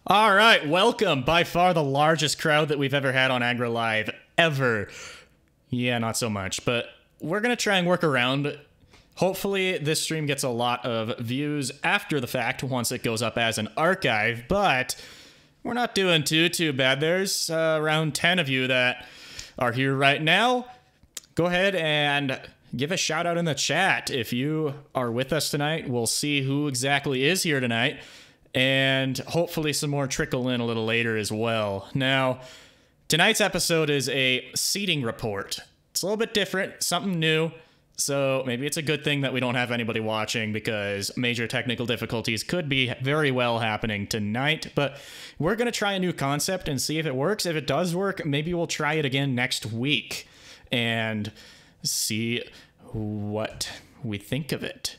All right, welcome. By far the largest crowd that we've ever had on AgriLive, ever. Yeah, not so much, but we're going to try and work around. Hopefully this stream gets a lot of views after the fact once it goes up as an archive, but we're not doing too bad. There's around 10 of you that are here right now. Go ahead and give a shout out in the chat if you are with us tonight. We'll see who exactly is here tonight. And hopefully some more trickle in a little later as well. Now, tonight's episode is a seating report. It's a little bit different, something new. So maybe it's a good thing that we don't have anybody watching because major technical difficulties could be very well happening tonight. But we're going to try a new concept and see if it works. If it does work, maybe we'll try it again next week and see what we think of it.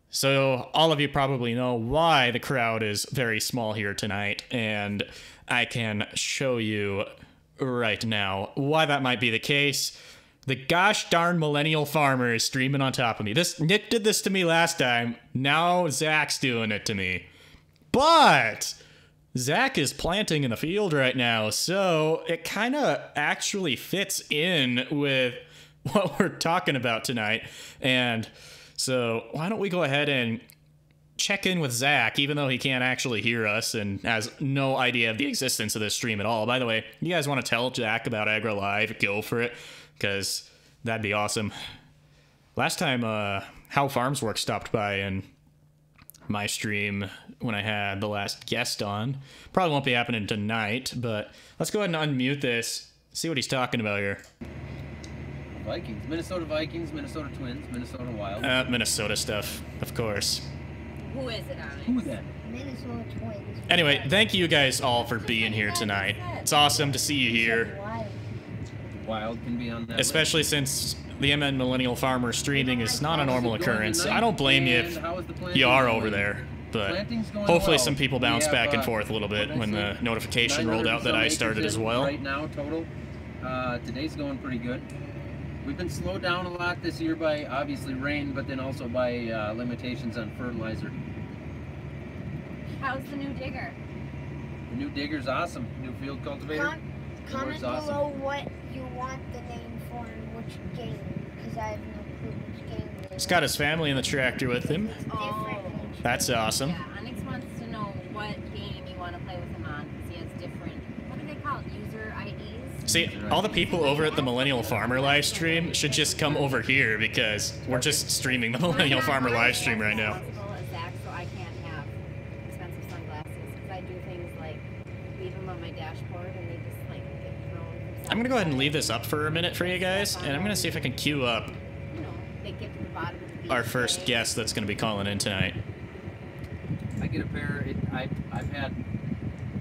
So all of you probably know why the crowd is very small here tonight, and I can show you right now why that might be the case. The gosh darn millennial farmer is streaming on top of me. Nick did this to me last time. Now Zach's doing it to me. But Zach is planting in the field right now, so it kind of actually fits in with what we're talking about tonight. And so why don't we go ahead and check in with Zach, even though he can't actually hear us and has no idea of the existence of this stream at all. By the way, you guys want to tell Zach about AgriLive, go for it, because that'd be awesome. Last time, How Farms Work stopped by in my stream when I had the last guest on. Probably won't be happening tonight, but let's go ahead and unmute this, see what he's talking about here. Vikings, Minnesota Vikings, Minnesota Twins, Minnesota Wild. Minnesota stuff, of course. Who is it, Alex? Who then? Minnesota Twins. Anyway, thank you guys all for being here tonight. It's awesome to see you here. Wild can be on that. Especially since the MN Millennial Farmer streaming is not a normal occurrence. I don't blame you if you are over there, but hopefully some people bounce back and forth a little bit when the notification rolled out that I started as well. Right now, total. Today's going pretty good. We've been slowed down a lot this year by obviously rain, but then also by limitations on fertilizer. How's the new digger? The new digger's awesome. New field cultivator. Comment below what you want the name for and which game, because I have no clue which game it is. He's got his family in the tractor with him. That's awesome. Yeah, Onyx wants to know what game you want to play with him on, because he has different, what do they call it, user IDs? See, all the people over at the Millennial Farmer live stream should just come over here because we're just streaming the Millennial Farmer live stream right now. Zach, so I can't have expensive sunglasses, because I do things like leave them on my dashboard and they just like get thrown. I'm gonna go ahead and leave this up for a minute for you guys, and I'm gonna see if I can queue up You know, they get to the bottom of the our first guest that's gonna be calling in tonight. I get a pair. I've had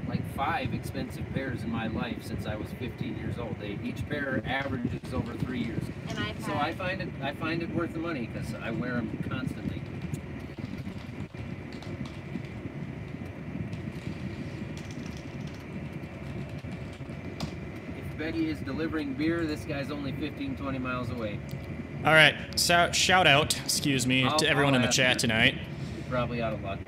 like 5 expensive pairs in my life since I was 15 years old. Each pair averages over 3 years. And so I find it worth the money because I wear them constantly. If Betty is delivering beer, this guy's only 15-20 miles away. All right, so shout out, excuse me, to everyone in the chat tonight. You're probably out of luck.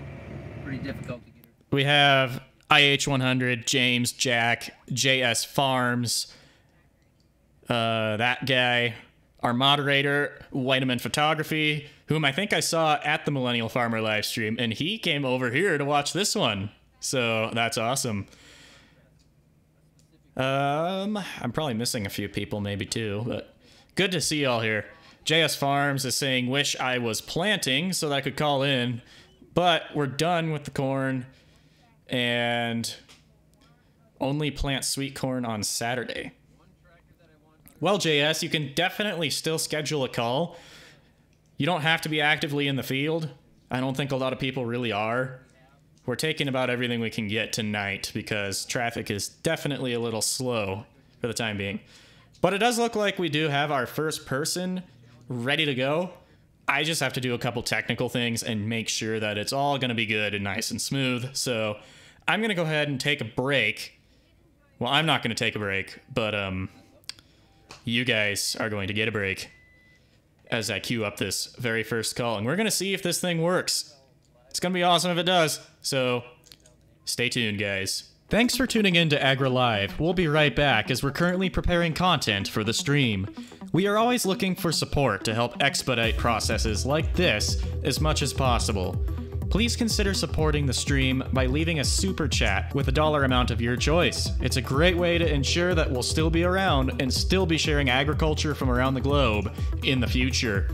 Pretty difficult to get her. We have IH100, James, Jack, JS Farms, that guy, our moderator, Whiteman Photography, whom I think I saw at the Millennial Farmer live stream, and he came over here to watch this one. So that's awesome. I'm probably missing a few people maybe too, but good to see y'all here. JS Farms is saying, wish I was planting so that I could call in, but we're done with the corn and only plant sweet corn on Saturday. Well, JS, you can definitely still schedule a call. You don't have to be actively in the field. I don't think a lot of people really are. We're taking about everything we can get tonight because traffic is definitely a little slow for the time being. But it does look like we do have our first person ready to go. I just have to do a couple technical things and make sure that it's all going to be good and nice and smooth. So I'm going to go ahead and take a break. Well, I'm not going to take a break, but you guys are going to get a break as I queue up this very first call. And we're going to see if this thing works. It's going to be awesome if it does. So Stay tuned, guys. Thanks for tuning in to AgriLive. We'll be right back as we're currently preparing content for the stream. We are always looking for support to help expedite processes like this as much as possible. Please consider supporting the stream by leaving a super chat with a dollar amount of your choice. It's a great way to ensure that we'll still be around and still be sharing agriculture from around the globe in the future.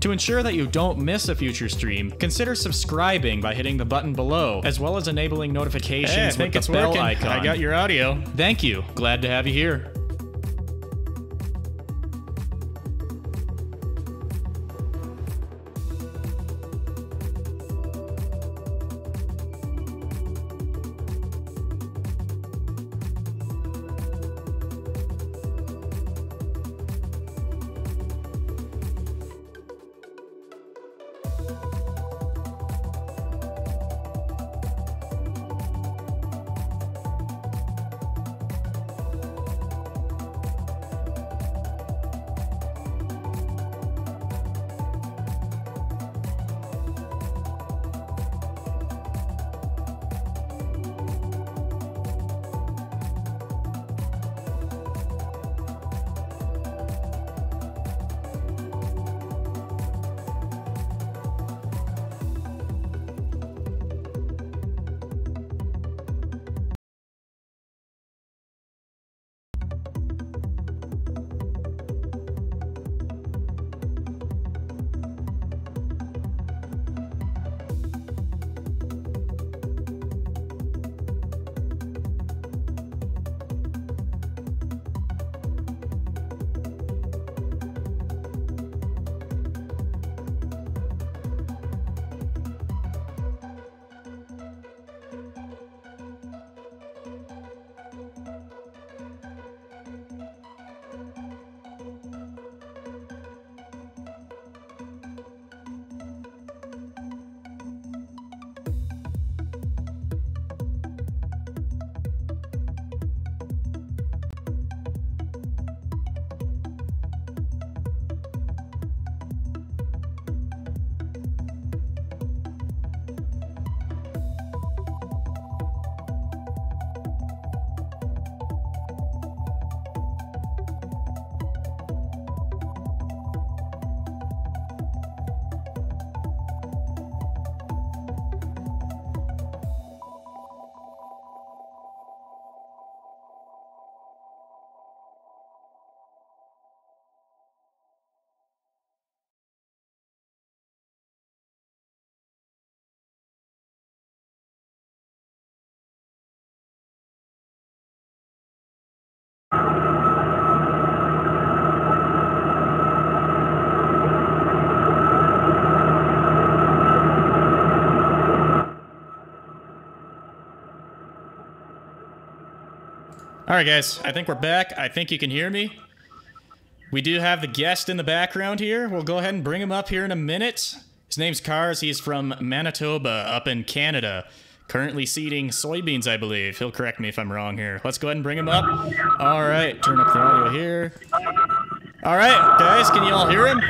To ensure that you don't miss a future stream, consider subscribing by hitting the button below, as well as enabling notifications with the bell icon. I got your audio. Thank you. Glad to have you here. All right, guys, I think we're back. I think you can hear me. We do have the guest in the background here. We'll go ahead and bring him up here in a minute. His name's Cars. He's from Manitoba up in Canada. Currently seeding soybeans, I believe. He'll correct me if I'm wrong here. Let's go ahead and bring him up. All right, turn up the audio here. All right, guys, can you all hear him?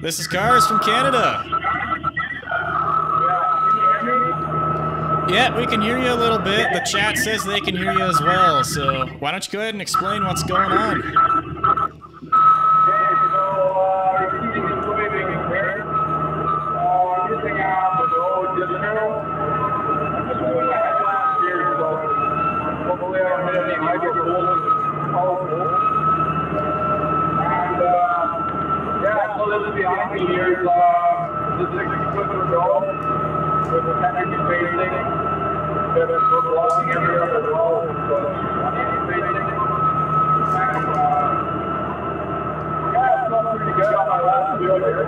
This is Cars from Canada. Yeah, we can hear you a little bit. The chat says they can hear you as well, so why don't you go ahead and explain what's going on? So this is behind me here is the 6-equipment row with the 10-inch spacing. That is blocking every other row, so 1-inch spacing. And yeah, it's not pretty good on my last field here.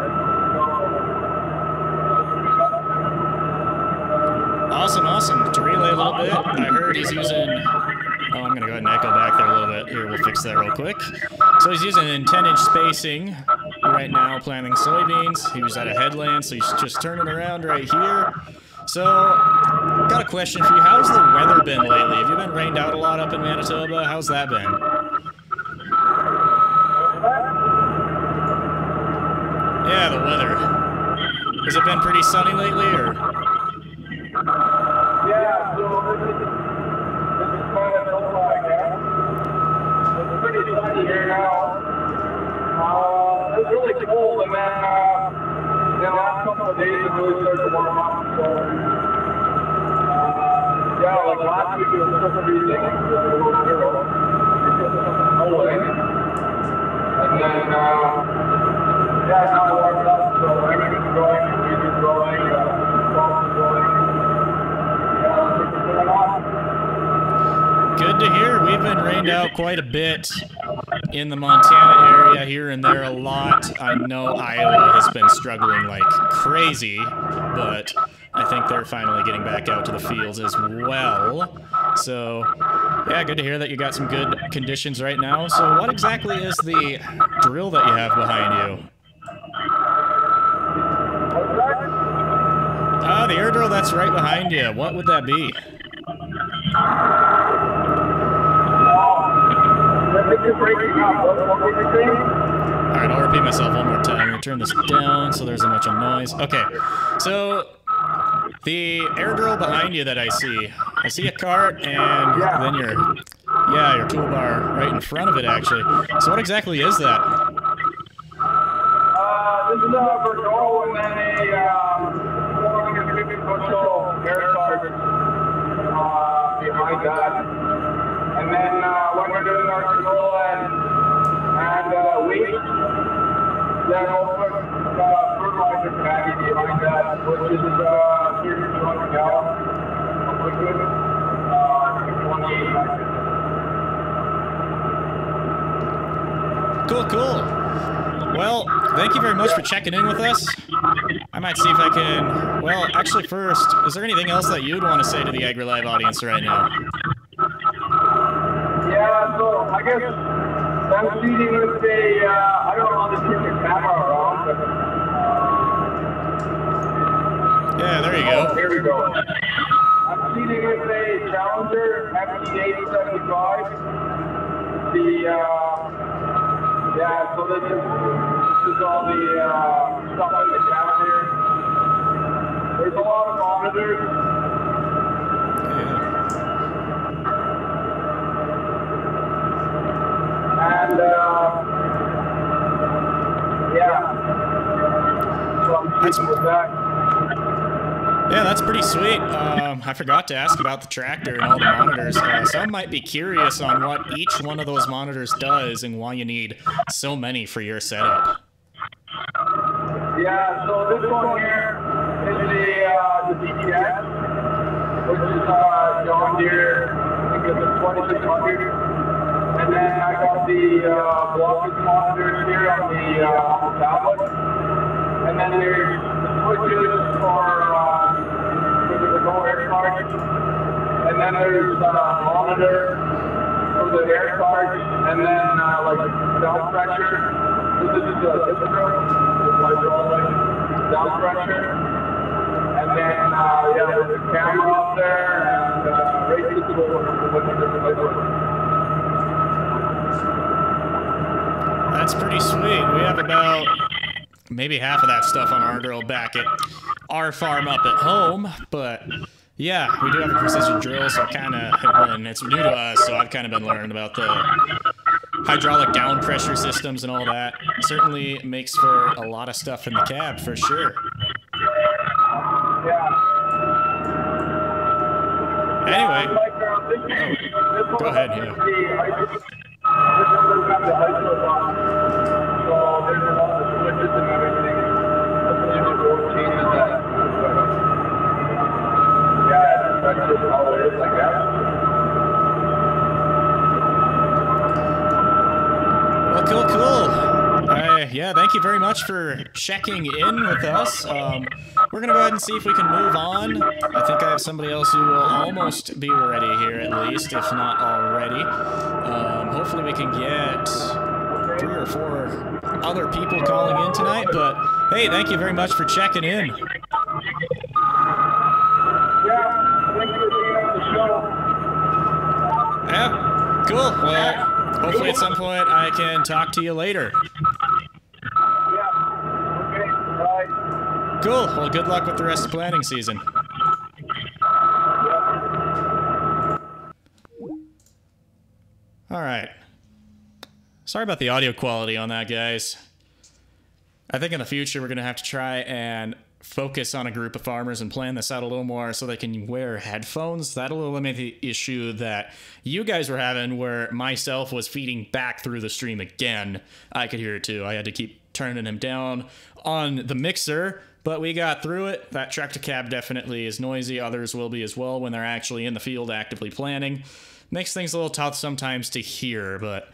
Awesome, awesome. To relay a little bit, I heard he's using... Oh, I'm going to go ahead and echo back there a little bit. Here, we'll fix that real quick. So he's using 10-inch spacing right now, planting soybeans. He was at a headland, so he's just turning around right here. So, got a question for you. How's the weather been lately? Have you been rained out a lot up in Manitoba? How's that been? Yeah, the weather. Has it been pretty sunny lately, or...? Yeah, Yeah, so this is kind of helpful, I guess. It's pretty sunny here now. It's really cold, and then the last couple of days it really started to warm up. So, yeah, like last week it was still freezing. It was below 0. Snowing. And then, yeah, now it warmed up, so everything's growing, trees are growing, crops are growing. Yeah, it's going on. Good to hear. We've been rained out quite a bit in the Montana area, here and there a lot. I know Iowa has been struggling like crazy, but I think they're finally getting back out to the fields as well. So, yeah, good to hear that you got some good conditions right now. So what exactly is the drill that you have behind you? The air drill that's right behind you. What would that be? Alright, I'll repeat myself one more time. I'm going to turn this down so there's a bunch of noise. Okay, so the air drill behind you that I see a cart and then your toolbar right in front of it, actually. So what exactly is that? This is a Virgo and then a 450 bushel air cart behind that. And then when we're doing our drill and wheat, then we'll put fertilizer caddy behind that, which is 3,200 gallons of liquid, 28 Cool, cool. Well, thank you very much for checking in with us. I might see if I can... Well, actually first, is there anything else that you'd want to say to the AgriLive audience right now? Yeah, so I guess I'm shooting with a, I don't know how to turn the camera around, but... Yeah, there you go. Here we go. I'm shooting with a Challenger MT875. Yeah, so this is all the stuff in the cab here. There's a lot of monitors. And, yeah. So I'm shooting with that. Yeah, that's pretty sweet. I forgot to ask about the tractor and all the monitors. Some might be curious on what each one of those monitors does and why you need so many for your setup. Yeah, so this one here is the DTS, which is John Deere, I think it's a 2600. And then I got the blockage monitors here on the tablet. And then there's the switches for the go air card. And then there's a monitor for the air card. And then like valve pressure. This is a different hydraulic valve pressure. And then there's a camera up there and rate control with That's pretty sweet. We have about maybe half of that stuff on our drill back at our farm up at home, but yeah, we do have a precision drill, so it's new to us, so I've kind of been learning about the hydraulic down pressure systems and all that. Certainly makes for a lot of stuff in the cab, for sure. Anyway, go ahead, yeah. So there's a lot of switches and everything. Yeah, that's just how it is, I guess. Well, cool. Yeah, thank you very much for checking in with us. We're going to go ahead and see if we can move on. I think I have somebody else who will almost be ready here, at least, if not already. Hopefully we can get 3 or 4 other people calling in tonight, but hey, thank you very much for checking in. Yeah, thank you for being on the show. Yeah, cool. Well, hopefully at some point I can talk to you later. Yeah, okay, bye. Cool. Well, good luck with the rest of planting season. Yeah. All right. Sorry about the audio quality on that, guys. I think in the future we're going to have to try and focus on a group of farmers and plan this out a little more so they can wear headphones. That'll eliminate the issue that you guys were having where myself was feeding back through the stream again. I could hear it too. I had to keep turning him down on the mixer, but we got through it. That tractor cab definitely is noisy. Others will be as well when they're actually in the field actively planting. Makes things a little tough sometimes to hear, but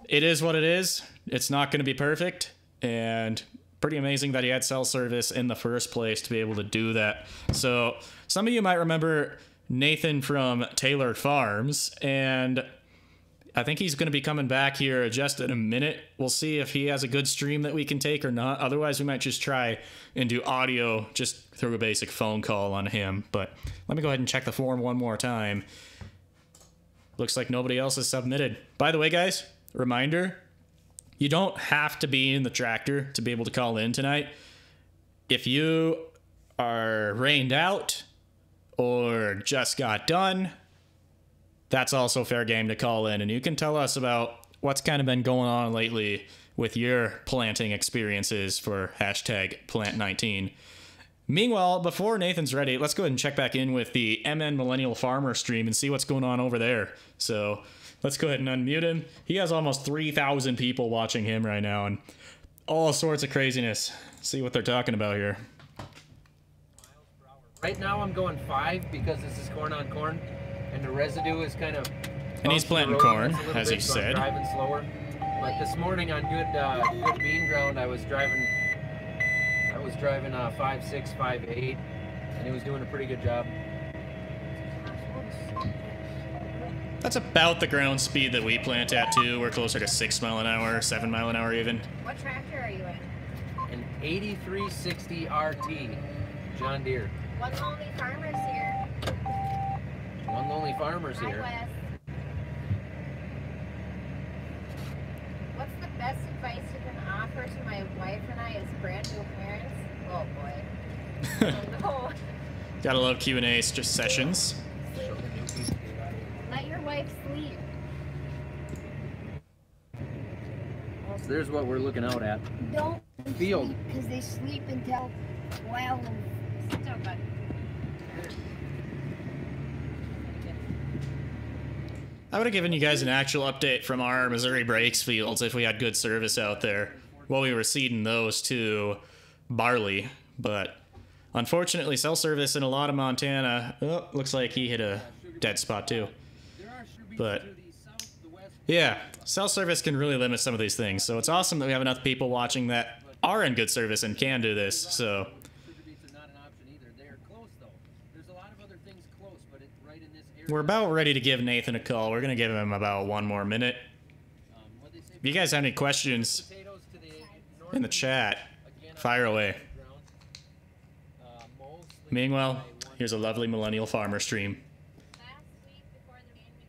it is what it is. It's not going to be perfect, and pretty amazing that he had cell service in the first place to be able to do that. So some of you might remember Nathan from Tailored Farms, and I think he's going to be coming back here just in a minute. We'll see if he has a good stream that we can take or not. Otherwise, we might just try and do audio just through a basic phone call on him. But let me go ahead and check the form one more time. Looks like nobody else has submitted. By the way, guys, reminder, you don't have to be in the tractor to be able to call in tonight. If you are rained out or just got done, that's also fair game to call in. And you can tell us about what's kind of been going on lately with your planting experiences for hashtag Plant19. Meanwhile, before Nathan's ready, let's go ahead and check back in with the MN Millennial Farmer stream and see what's going on over there. So let's go ahead and unmute him. He has almost 3,000 people watching him right now and all sorts of craziness. See what they're talking about here. Right now I'm going 5 because this is corn on corn, and the residue is kind of. And he's planting corn, as he said. I'm driving slower. But this morning on good bean ground, I was driving 5.6, 5.8, and it was doing a pretty good job. That's about the ground speed that we plant at too. We're closer to 6 mile an hour, 7 mile an hour even. What tractor are you in? An 8360 RT, John Deere. One lonely farmer's here. One lonely farmer's Hi, here. Wes. What's the best advice you can offer to my wife and I as brand new parents? Oh boy. Oh no. Gotta love Q&A sessions. Let your wife sleep. So there's what we're looking out at. Don't Field. sleep because they sleep until 12. Sit down, bud. I would have given you guys an actual update from our Missouri Breaks fields if we had good service out there while we were seeding those to barley, but unfortunately cell service in a lot of Montana, oh, looks like he hit a dead spot too. But yeah, cell service can really limit some of these things, so it's awesome that we have enough people watching that are in good service and can do this. So we're about ready to give Nathan a call. We're going to give him about 1 more minute. If you guys have any questions in the chat, fire away. Meanwhile, here's a lovely millennial farmer stream.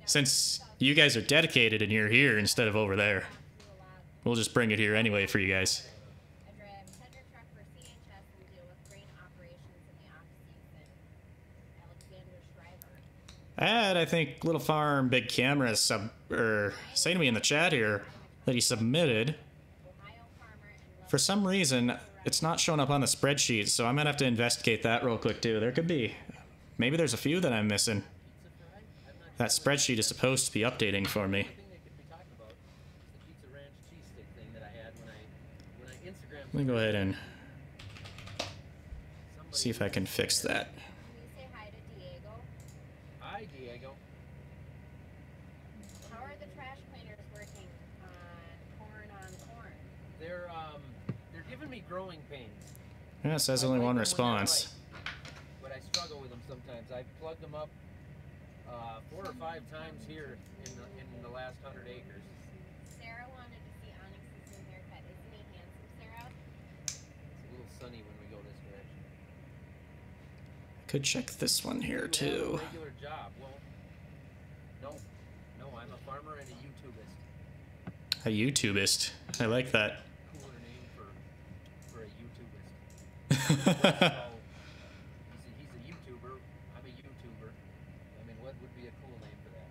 Since you guys are dedicated and you're here instead of over there, we'll just bring it here anyway for you guys. And I think Little Farm Big Camera is saying to me in the chat here that he submitted. For some reason, it's not showing up on the spreadsheet, so I'm gonna have to investigate that real quick too. There could be, maybe there's a few that I'm missing. That spreadsheet is supposed to be updating for me. Let me go ahead and see if I can fix that. Growing pains. Yeah, it says only one response. But I struggle with them sometimes. I've plugged them up 4 or 5 times here in the last 100 acres. Sarah wanted to see Onyx's new haircut. Isn't he handsome, Sarah? It's a little sunny when we go this direction. Could check this one here too. Regular job. Well, no, I'm a farmer and a YouTubist. A YouTubist. I like that. He's a YouTuber. I'm a YouTuber. I mean, what would be a cool name for that?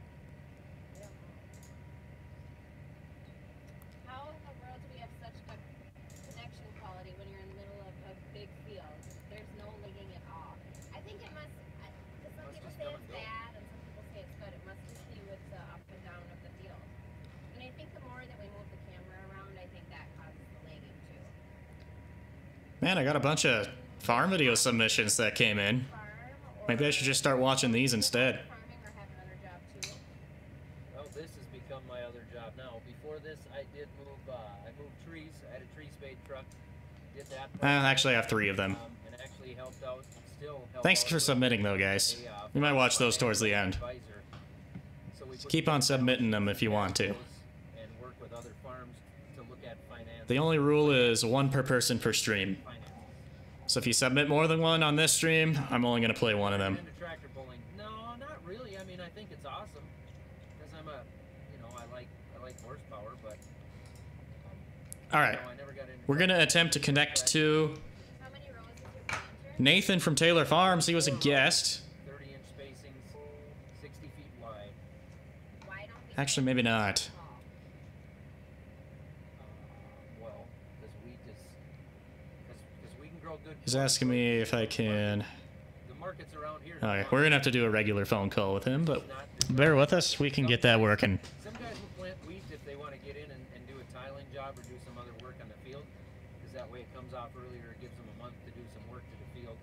Man, I got a bunch of farm video submissions that came in. Maybe I should just start watching these instead. Well, this has become my other job now. Before this, I did move. I moved trees. I had a tree spade truck. Did that. Actually, I have 3 of them. And actually helped out. Still helped Thanks out for submitting, though, guys. We might watch those towards the end. So we put Keep on submitting them if you want to. and work with other farms to look at finance. The only rule is 1 per person per stream. So if you submit more than 1 on this stream, I'm only going to play 1 of them. Into tractor pulling. No, not really. I mean, I think it's awesome because I'm a, you know, I like horsepower, but All right. you know, I never got into We're going to attempt to connect to How many rows is your planter? Nathan from Taylor Farms. He was a guest. 30-inch spacings, 60 feet wide. Why don't we Actually, maybe not. small? Well, because wheat is, because we can grow good. He's asking me if I can... The markets around here. All right, we're going to have to do a regular phone call with him, but bear with us. We can get that working. Some guys will plant wheat if they want to get in and do a tiling job or do some other work on the field, because that way it comes off earlier. It gives them a month to do some work to the field.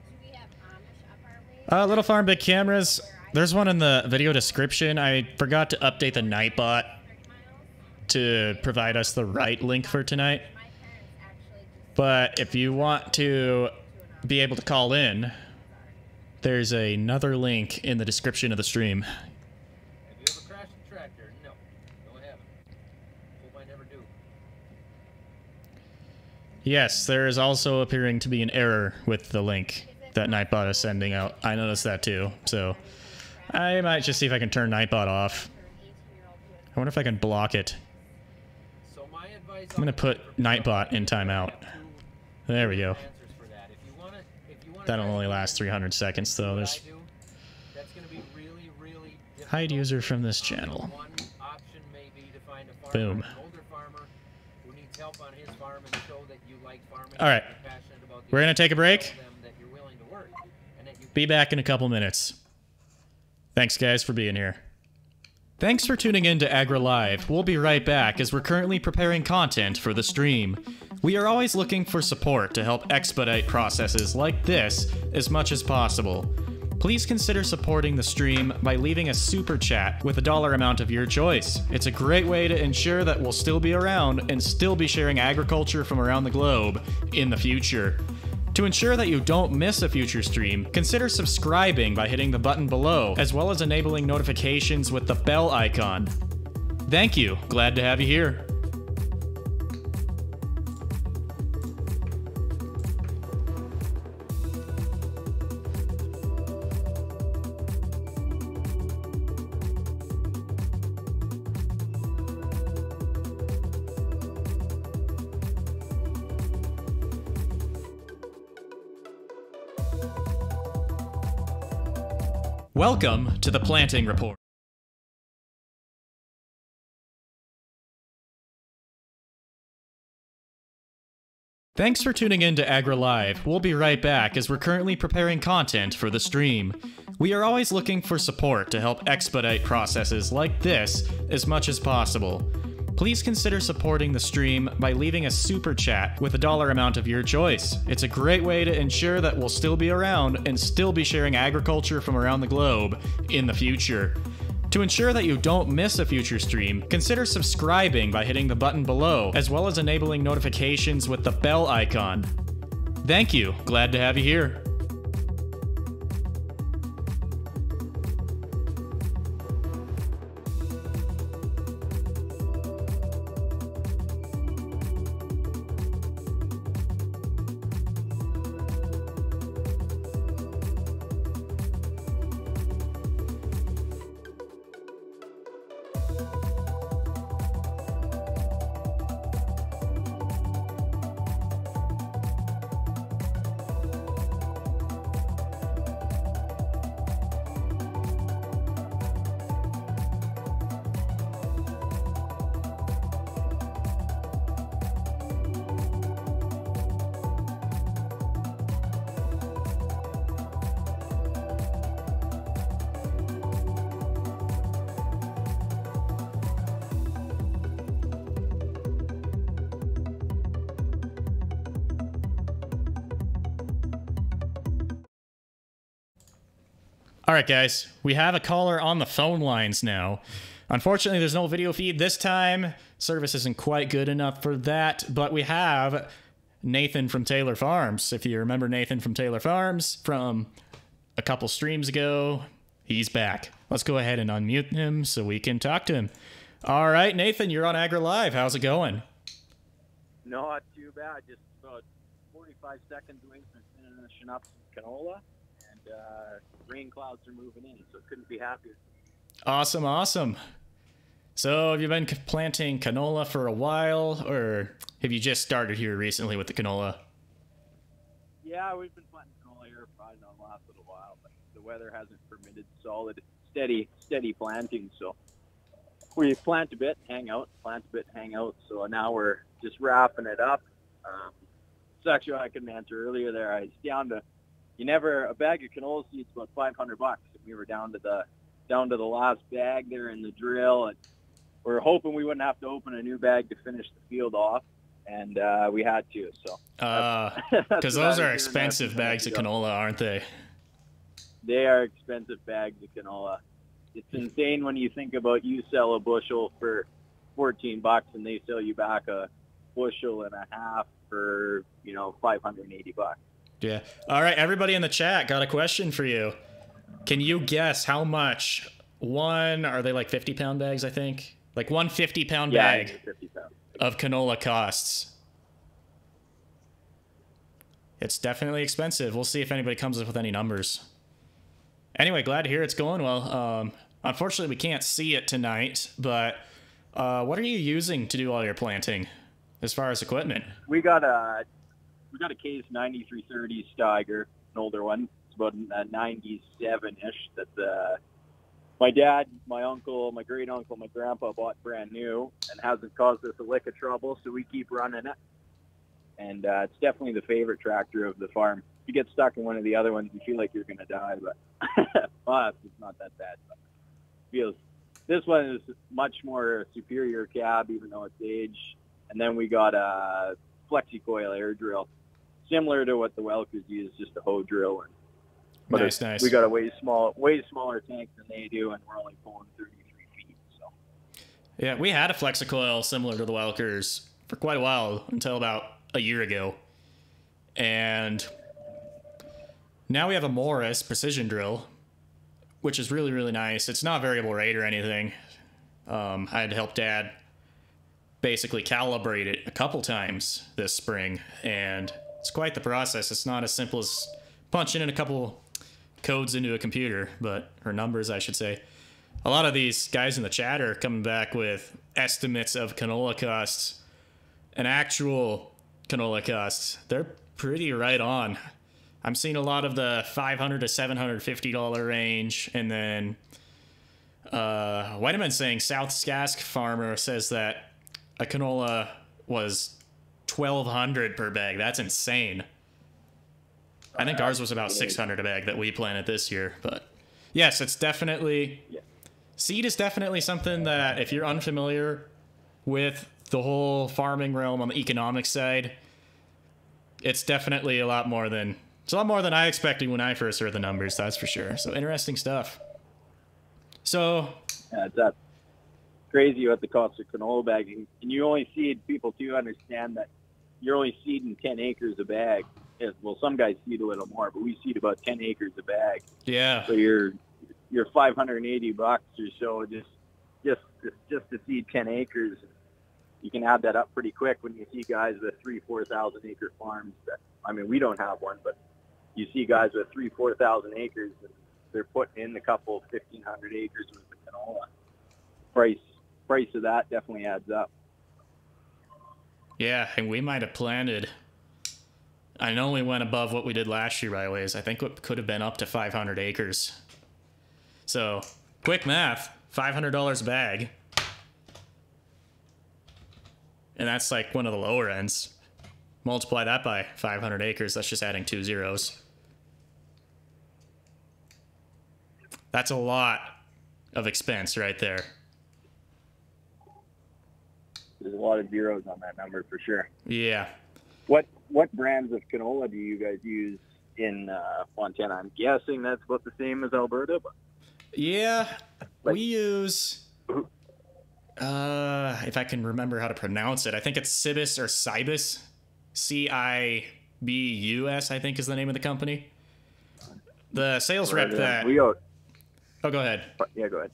Do we have Amish up our way? Little Farm Big Cameras. There's one in the video description. I forgot to update the Nightbot 100 miles? to provide us the right link for tonight. My parents actually just But if you want to be able to call in, there's another link in the description of the stream. Have you ever crashed a tractor? No. No, I haven't. Hope I never do. Yes, there is also appearing to be an error with the link that Nightbot is sending out. I noticed that too, so I might just see if I can turn Nightbot off. for an 18-year-old who has I wonder if I can block it. So my advice. I'm gonna put Nightbot in timeout. There we go. Answers for that. If you wanna That'll only last 300 seconds though. There's that's gonna be really, really difficult. hide user from this channel. One option may be to find a farmer, Boom. an older farmer who needs help on his farm and show that you like farming. All right. and you're passionate about the We're gonna area, take a break. tell them that you're willing to work and that you Be back in a couple minutes. Thanks guys for being here. Thanks for tuning in to AgriLive. We'll be right back as we're currently preparing content for the stream. We are always looking for support to help expedite processes like this as much as possible. Please consider supporting the stream by leaving a super chat with a dollar amount of your choice. It's a great way to ensure that we'll still be around and still be sharing agriculture from around the globe in the future. To ensure that you don't miss a future stream, consider subscribing by hitting the button below, as well as enabling notifications with the bell icon. Thank you. Glad to have you here. Welcome to the Planting Report. Thanks for tuning in to AgriLive. We'll be right back as we're currently preparing content for the stream. We are always looking for support to help expedite processes like this as much as possible. Please consider supporting the stream by leaving a super chat with a dollar amount of your choice. It's a great way to ensure that we'll still be around and still be sharing agriculture from around the globe in the future. To ensure that you don't miss a future stream, consider subscribing by hitting the button below, as well as enabling notifications with the bell icon. Thank you. Glad to have you here. All right, guys, we have a caller on the phone lines now. Unfortunately, there's no video feed this time. Service isn't quite good enough for that, but we have Nathan from Taylor Farms. If you remember Nathan from Taylor Farms from a couple streams ago, he's back. Let's go ahead and unmute him so we can talk to him. All right, Nathan, you're on AgriLive. How's it going? Not too bad. Just about 45 seconds away from finishing up some canola, and rain clouds are moving in, so couldn't be happier. Awesome, awesome. So have you been planting canola for a while, or have you just started here recently with the canola? Yeah, we've been planting canola here for probably the last little while, but the weather hasn't permitted solid, steady planting, so we plant a bit, hang out, so now we're just wrapping it up. It's actually what I couldn't answer earlier there. I was down to, a bag of canola seeds about $500, and we were down to the last bag there in the drill, and we're hoping we wouldn't have to open a new bag to finish the field off, and we had to. So because those are expensive bags of canola, aren't they? They are expensive bags of canola. It's insane when you think about you sell a bushel for $14 and they sell you back a bushel and a half for $580. Yeah. All right, everybody in the chat got a question for you. Can you guess how much are they like 50-pound bags, I think? Like one 50-pound bag 50 pounds. of canola costs? It's definitely expensive. We'll see if anybody comes up with any numbers. Anyway, glad to hear it's going well. Unfortunately, we can't see it tonight, but what are you using to do all your planting as far as equipment? We got a Case 9330 Steiger, an older one. It's about a 97-ish that my dad, my uncle, my great uncle, my grandpa bought brand new and hasn't caused us a lick of trouble, so we keep running it. And it's definitely the favorite tractor of the farm. If you get stuck in one of the other ones, you feel like you're going to die, but well, it's not that bad. But this one is much more superior cab, even though it's age. And then we got a flexi-coil air drill, similar to what the Welkers use, just a hoe drill. But nice. We got a way smaller tank than they do, and we're only pulling 33 feet. So yeah, we had a flexi-coil similar to the Welkers for quite a while, until about a year ago. And now we have a Morris precision drill, which is really, really nice. It's not variable rate or anything. I had to help Dad basically calibrate it a couple times this spring, and it's quite the process. It's not as simple as punching in a couple codes into a computer, or numbers, I should say. A lot of these guys in the chat are coming back with estimates of canola costs and actual canola costs. They're pretty right on. I'm seeing a lot of the $500 to $750 range, and then Whiteman saying South Skask farmer says that a canola was $1,200 per bag. That's insane. I think ours was about $600 a bag that we planted this year. But yes, it's definitely seed is definitely something that if you're unfamiliar with the whole farming realm on the economic side, it's definitely a lot more than I expected when I first heard the numbers, that's for sure. So interesting stuff. So yeah, it's crazy what the cost of canola bagging. And you only seed, people too understand that you're only seeding 10 acres a bag. Well, some guys seed a little more, but we seed about 10 acres a bag. Yeah. So you're $580 or so just to seed 10 acres. You can add that up pretty quick when you see guys with 3,000-4,000 acre farms. We don't have one, but you see guys with 3,000-4,000 acres, and they're putting in a couple 1,500 acres with the canola. Price of that definitely adds up. Yeah, and we might have planted. I know we went above what we did last year by a ways. I think it could have been up to 500 acres. So, quick math, $500 a bag. And that's like one of the lower ends. Multiply that by 500 acres. That's just adding 2 zeros. That's a lot of expense right there. There's a lot of zeros on that number for sure. Yeah. What brands of canola do you guys use in Montana. I'm guessing that's about the same as Alberta. But Yeah, we use, if I can remember how to pronounce it, I think it's Cibus or Cibus. Cibus, I think is the name of the company. The sales rep that... Oh, go ahead. Yeah, go ahead.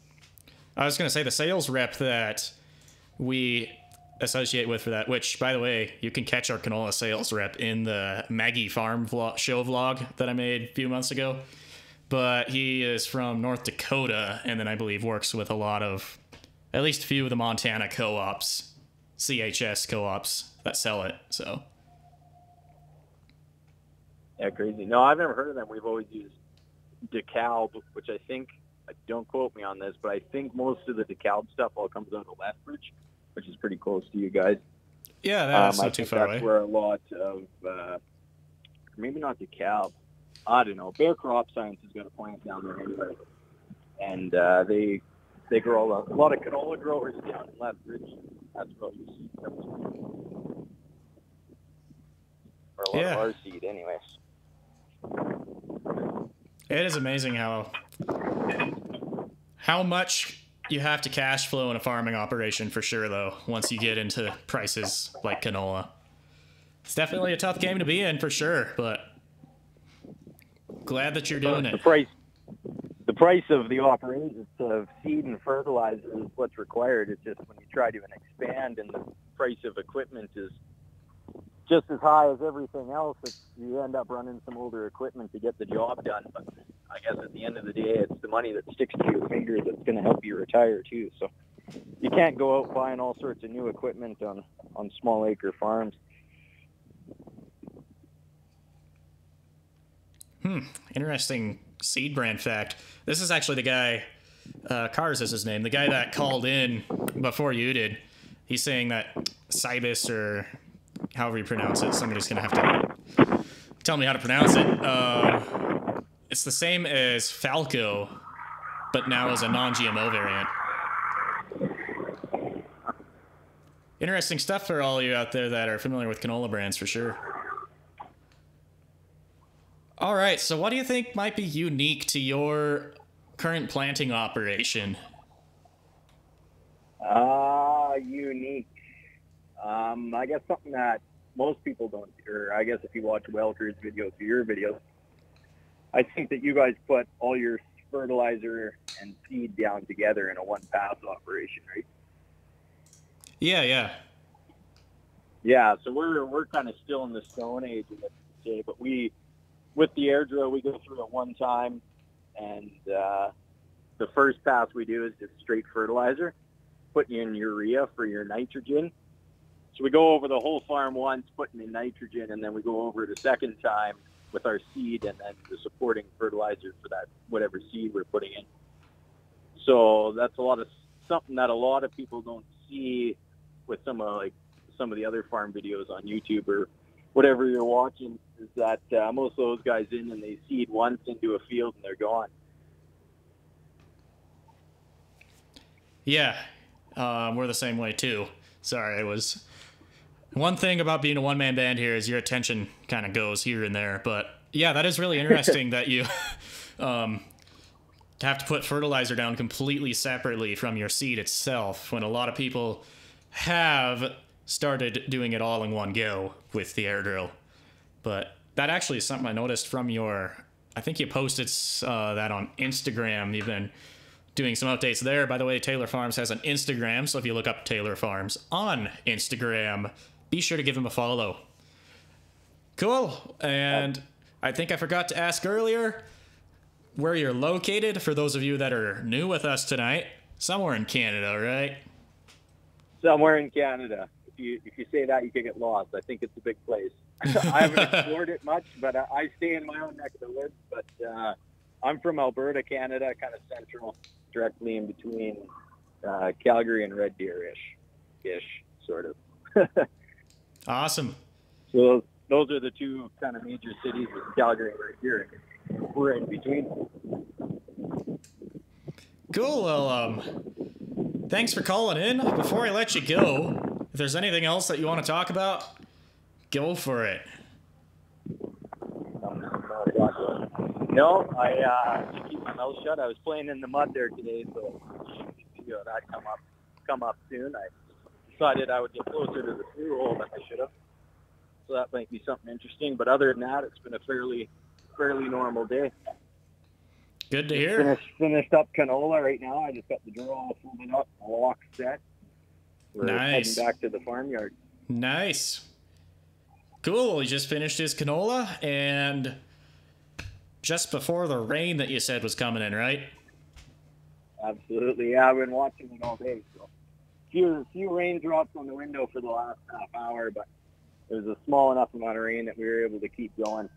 I was going to say the sales rep that we associate with for that, which, by the way, you can catch our canola sales rep in the Maggie Farm show vlog that I made a few months ago. But he is from North Dakota, and then I believe works with a lot of, at least a few of the Montana co-ops, CHS co-ops that sell it, so. Yeah, crazy. No, I've never heard of them. We've always used DeKalb, which I think, don't quote me on this, but I think most of the DeKalb stuff all comes out of Lethbridge, which is pretty close to you guys. Yeah, that's not too far away. That's where a lot of, maybe not DeKalb, I don't know. Bear Crop Science has got a plant down there anyway, and they grow a lot of canola growers down in Lethbridge. That's what you see comes from. Or a lot of our seed, anyways. It is amazing how much you have to cash flow in a farming operation for sure, though, once you get into prices like canola. It's definitely a tough game to be in for sure, but glad that you're doing it. The price of the operations of seed and fertilizer is what's required. It's just when you try to expand and the price of equipment is just as high as everything else, you end up running some older equipment to get the job done. But I guess at the end of the day, it's the money that sticks to your finger that's going to help you retire too. So you can't go out buying all sorts of new equipment on small acre farms. Interesting seed brand fact. This is actually the guy, Cars is his name, the guy that called in before you did. He's saying that Cibus, or however you pronounce it, somebody's going to have to tell me how to pronounce it. It's the same as Falco, but now as a non-GMO variant. Interesting stuff for all you out there that are familiar with canola brands, for sure. All right, so what do you think might be unique to your current planting operation? Unique. I guess something that most people don't, or I guess if you watch Welker's videos or your videos, I think that you guys put all your fertilizer and seed down together in a one-pass operation, right? Yeah. Yeah, so we're kind of still in the Stone Age, but with the air drill, we go through it one time, and the first pass we do is just straight fertilizer, putting in urea for your nitrogen. So we go over the whole farm once, putting in nitrogen, and then we go over it a second time with our seed and then the supporting fertilizer for that whatever seed we're putting in. So that's something that a lot of people don't see with some of the other farm videos on YouTube or whatever you're watching, is that most of those guys in and they seed once into a field and they're gone. Yeah, we're the same way too. Sorry, it was... One thing about being a one-man band here is your attention kind of goes here and there. But yeah, that is really interesting that you have to put fertilizer down completely separately from your seed itself, when a lot of people have started doing it all in one go with the air drill. But that actually is something I noticed from I think you posted that on Instagram. You've been doing some updates there. By the way, Taylor Farms has an Instagram, so if you look up Taylor Farms on Instagram, be sure to give him a follow. Cool. And I think I forgot to ask earlier where you're located, for those of you that are new with us tonight. Somewhere in Canada, right? Somewhere in Canada. If you say that, you can get lost. I think it's a big place. I haven't explored it much, but I stay in my own neck of the woods. But I'm from Alberta, Canada, kind of central, directly in between Calgary and Red Deer-ish, sort of. Awesome. So those are the two kind of major cities, with Calgary and Red Deer. We're in between. Cool. Well, thanks for calling in. Before I let you go, if there's anything else that you want to talk about, go for it. No, I just keep my mouth shut. I was playing in the mud there today, so that come up soon. I decided I would get closer to the through hole than I should have. So that might be something interesting. But other than that, it's been a fairly normal day. Good to hear. Finished up canola right now. I just got the drill all folded up, lock set. We're Nice. heading back to the farmyard. Nice. Cool. He just finished his canola, and just before the rain that you said was coming in, right? Absolutely. Yeah, I've been watching it all day. So few raindrops on the window for the last half hour, but it was a small enough amount of rain that we were able to keep going.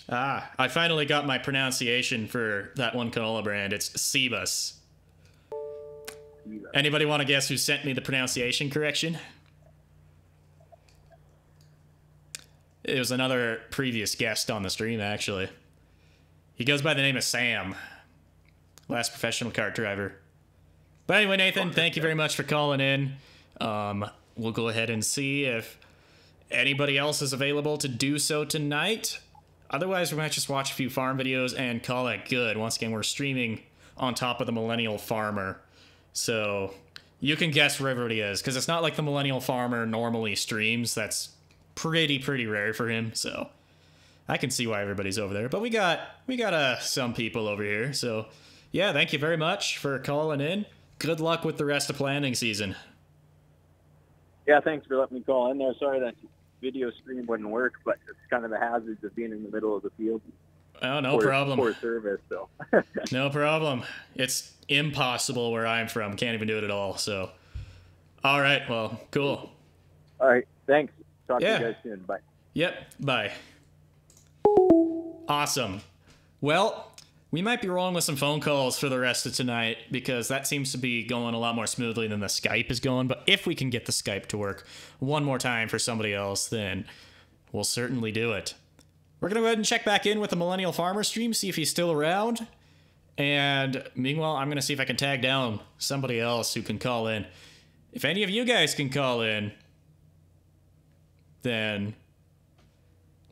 I finally got my pronunciation for that one canola brand. It's Cebus. Anybody want to guess who sent me the pronunciation correction? It was another previous guest on the stream, actually. He goes by the name of Sam. Last professional kart driver. But anyway, Nathan, thank you very much for calling in. We'll go ahead and see if anybody else is available to do so tonight. Otherwise, we might just watch a few farm videos and call it good. Once again, we're streaming on top of the Millennial Farmer. So you can guess where everybody is, because it's not like the Millennial Farmer normally streams. That's pretty rare for him. So I can see why everybody's over there. But we got some people over here. So yeah, thank you very much for calling in. Good luck with the rest of planting season. Yeah, thanks for letting me call in there. Sorry that video stream wouldn't work, but it's kind of the hazards of being in the middle of the field. Oh, no problem. Poor service, so. No problem. It's impossible where I'm from. Can't even do it at all. So, all right. Well, cool. All right. Thanks. Talk to you guys soon. Bye. Yep. Bye. Awesome. Well, we might be rolling with some phone calls for the rest of tonight, because that seems to be going a lot more smoothly than the Skype is going. But if we can get the Skype to work one more time for somebody else, then we'll certainly do it. We're going to go ahead and check back in with the Millennial Farmer stream, see if he's still around. And meanwhile, I'm going to see if I can tag down somebody else who can call in. If any of you guys can call in, then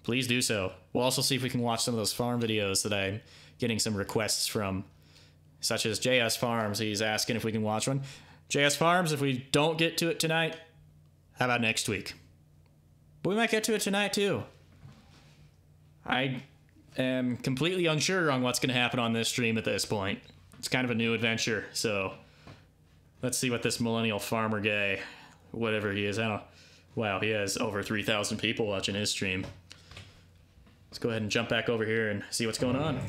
please do so. We'll also see if we can watch some of those farm videos that I'm getting some requests from, such as JS Farms. He's asking if we can watch one. JS Farms, if we don't get to it tonight, how about next week? But we might get to it tonight too. I am completely unsure on what's going to happen on this stream at this point. It's kind of a new adventure, so let's see what this Millennial Farmer guy, whatever he is, I don't know. Wow, he has over 3,000 people watching his stream. Let's go ahead and jump back over here and see what's going on.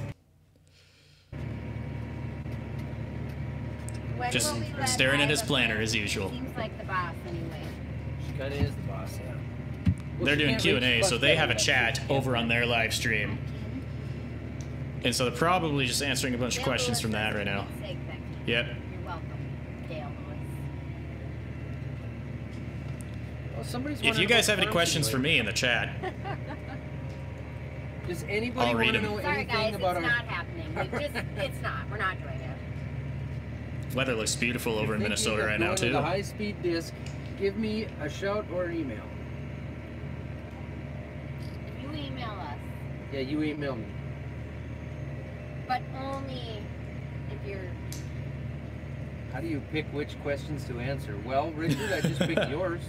Just staring at his planner as usual. Seems like the boss anyway. She kind of is the boss, yeah. Well, They're she doing can't Q&A, reach so they have a plus chat that. over on their live stream. And so they're probably just answering a bunch of questions from that right now. Yep. You're welcome, Dale Lewis. Well, somebody's If you wondering guys about have any farm questions for simulator. me in the chat, Does anybody I'll want read to 'em. know Sorry anything guys, about it's our... not happening. It's not. We're not doing it. weather looks beautiful over in Thinking Minnesota of right now going to too. the high-speed disc, give me a shout or an email. You email us, Yeah, you email me. but only if you're. How do you pick which questions to answer? Well, Richard, I just picked yours.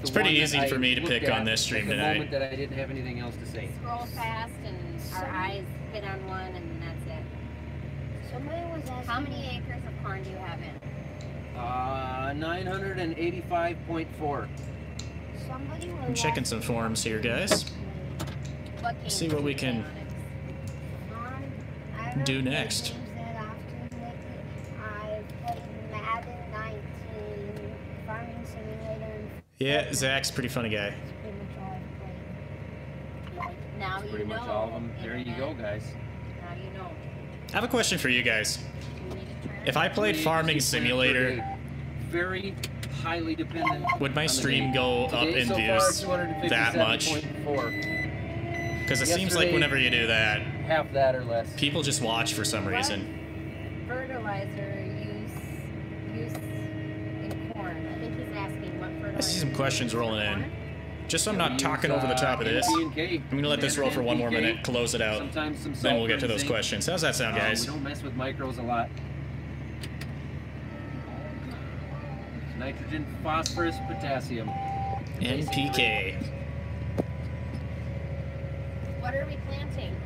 It's pretty one that easy I for me to looked pick at on this stream at the tonight. moment that I didn't have anything else to say. Scroll fast and our eyes hit on one and that's it. Somebody was asking How many acres of corn do you have in? 985.4. Somebody was I'm checking some forums here, guys. What game See do what we you can play on it? I haven't do played next. games that often lately. I played Madden 19, Farming Simulator, and Yeah, Zach's a pretty funny guy. that's pretty much all I've played. Now That's you pretty know. much all of them. There you go, Internet. guys. Now you know. I have a question for you guys. You need to turn If I played We Farming usually plan Simulator, for a very highly dependent. would my on the stream game. go up Today, in so views far, that much? 257.4. Because it seems like Yesterday- whenever you do that, Half that or less. people just watch for some reason. fertilizer use in corn. I think he's asking what fertilizer. I see some questions rolling in. just so I'm not talking over the top of this, I'm going to let this roll for one more minute, close it out, then we'll get to those questions. How's that sound, guys? We don't mess with micros a lot. Nitrogen, phosphorus, potassium. NPK. What are we planting?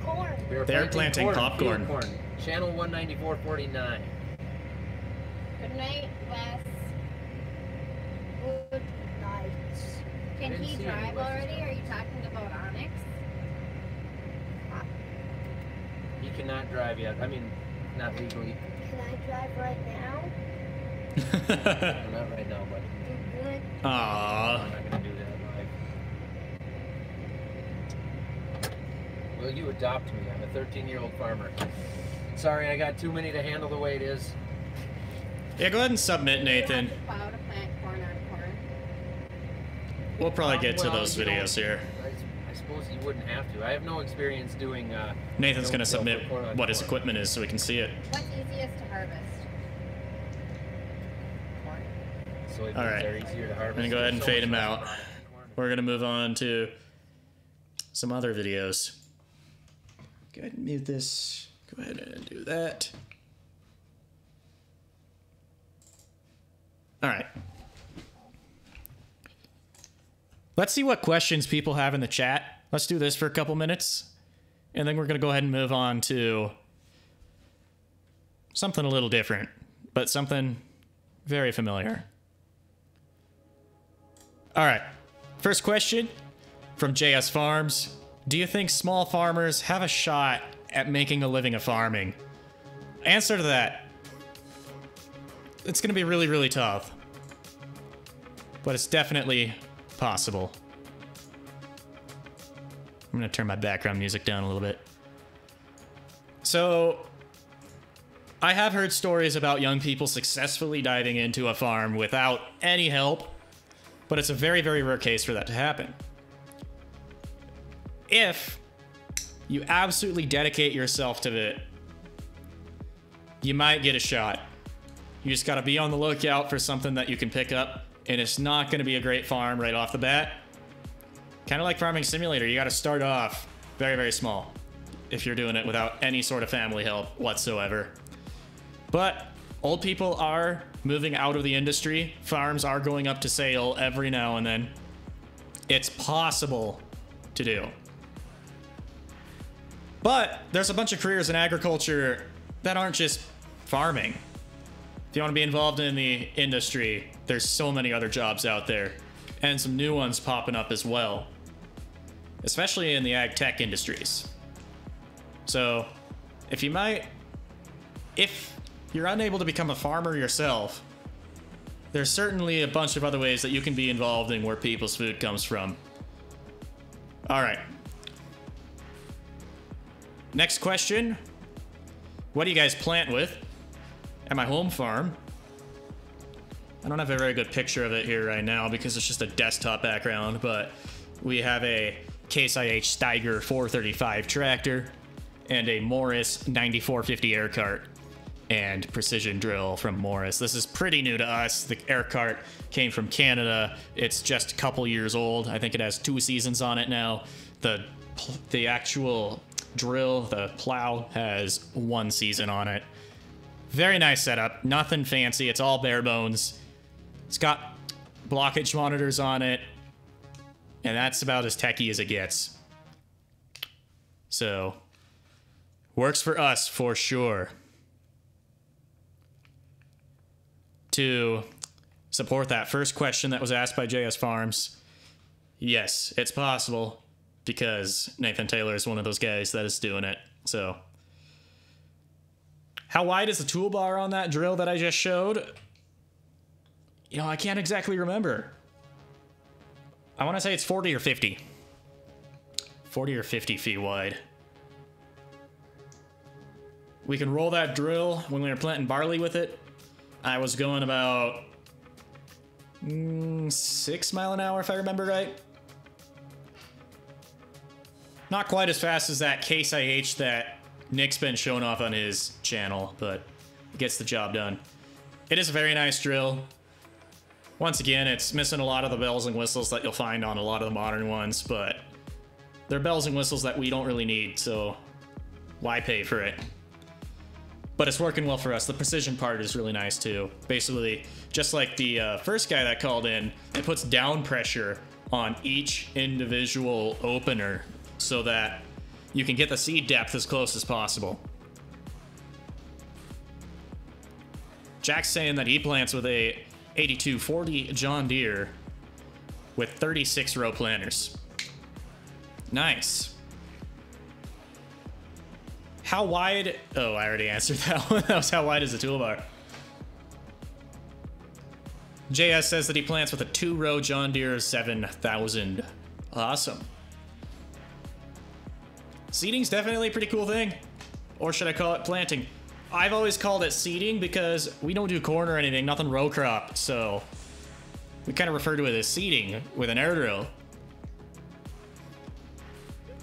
Corn. They're planting corn, popcorn. field corn. Channel 194.49. Good night, Wes. Good night. Can Didn't he see drive any already? Are you talking about Onyx? He cannot drive yet. I mean, not legally. Can I drive right now? No, not right now, but Do good. I'm Aww. not gonna do that live. Will you adopt me? I'm a 13-year-old farmer. Sorry, I got too many to handle the way it is. Yeah, go ahead and submit, Nathan. You have to plow to plant corn on corn. We'll probably get to Well, those you know, videos here. I suppose you wouldn't have to. I have no experience doing. Nathan's going to no-till submit for corn on what his corn. equipment is so we can see it. What's easiest to harvest? Corn. Soybeans All right. are easier to harvest. I'm going to go ahead and There's fade so him much out. less corn. We're going to move on to some other videos. Go ahead and mute this. Go ahead and do that. All right. Let's see what questions people have in the chat. Let's do this for a couple minutes. And then we're going to go ahead and move on to something a little different, but something very familiar. All right. First question from JS Farms. Do you think small farmers have a shot at making a living of farming? Answer to that. It's going to be really, really tough. But it's definitely possible. I'm going to turn my background music down a little bit. So, I have heard stories about young people successfully diving into a farm without any help, but it's a very, very rare case for that to happen. If you absolutely dedicate yourself to it, you might get a shot. You just got to be on the lookout for something that you can pick up, and it's not going to be a great farm right off the bat. Kind of like Farming Simulator, you got to start off very, very small if you're doing it without any sort of family help whatsoever. But old people are moving out of the industry. Farms are going up to sale every now and then. It's possible to do. But there's a bunch of careers in agriculture that aren't just farming. If you want to be involved in the industry, there's so many other jobs out there, and some new ones popping up as well, especially in the ag tech industries. So if you're unable to become a farmer yourself, there's certainly a bunch of other ways that you can be involved in where people's food comes from. All right. Next question. What do you guys plant with at my home farm? I don't have a very good picture of it here right now because it's just a desktop background, but we have a Case IH Steiger 435 tractor and a Morris 9450 air cart and precision drill from Morris. This is pretty new to us. The air cart came from Canada. It's just a couple years old. I think it has 2 seasons on it now. The actual drill, the plow, has 1 season on it. Very nice setup. Nothing fancy. It's all bare bones. It's got blockage monitors on it, and that's about as techy as it gets. So, works for us for sure. To support that first question that was asked by JS Farms, yes, it's possible because Nathan Taylor is one of those guys that is doing it. So, how wide is the toolbar on that drill that I just showed? You know, I can't exactly remember. I want to say it's 40 or 50. 40 or 50 feet wide. We can roll that drill when we were planting barley with it. I was going about 6 miles an hour, if I remember right. Not quite as fast as that Case IH that Nick's been showing off on his channel, but it gets the job done. It is a very nice drill. Once again, it's missing a lot of the bells and whistles that you'll find on a lot of the modern ones, but they're bells and whistles that we don't really need, so why pay for it? But it's working well for us. The precision part is really nice too. Basically, just like the first guy that called in, it puts down pressure on each individual opener so that you can get the seed depth as close as possible. Jack's saying that he plants with a 8240 John Deere with 36 row planters. Nice. How wide? Oh, I already answered that one. That was how wide is the toolbar? JS says that he plants with a 2-row John Deere 7000. Awesome. Seeding's definitely a pretty cool thing. Or should I call it planting? I've always called it seeding because we don't do corn or anything, nothing row crop, so we kind of refer to it as seeding with an air drill.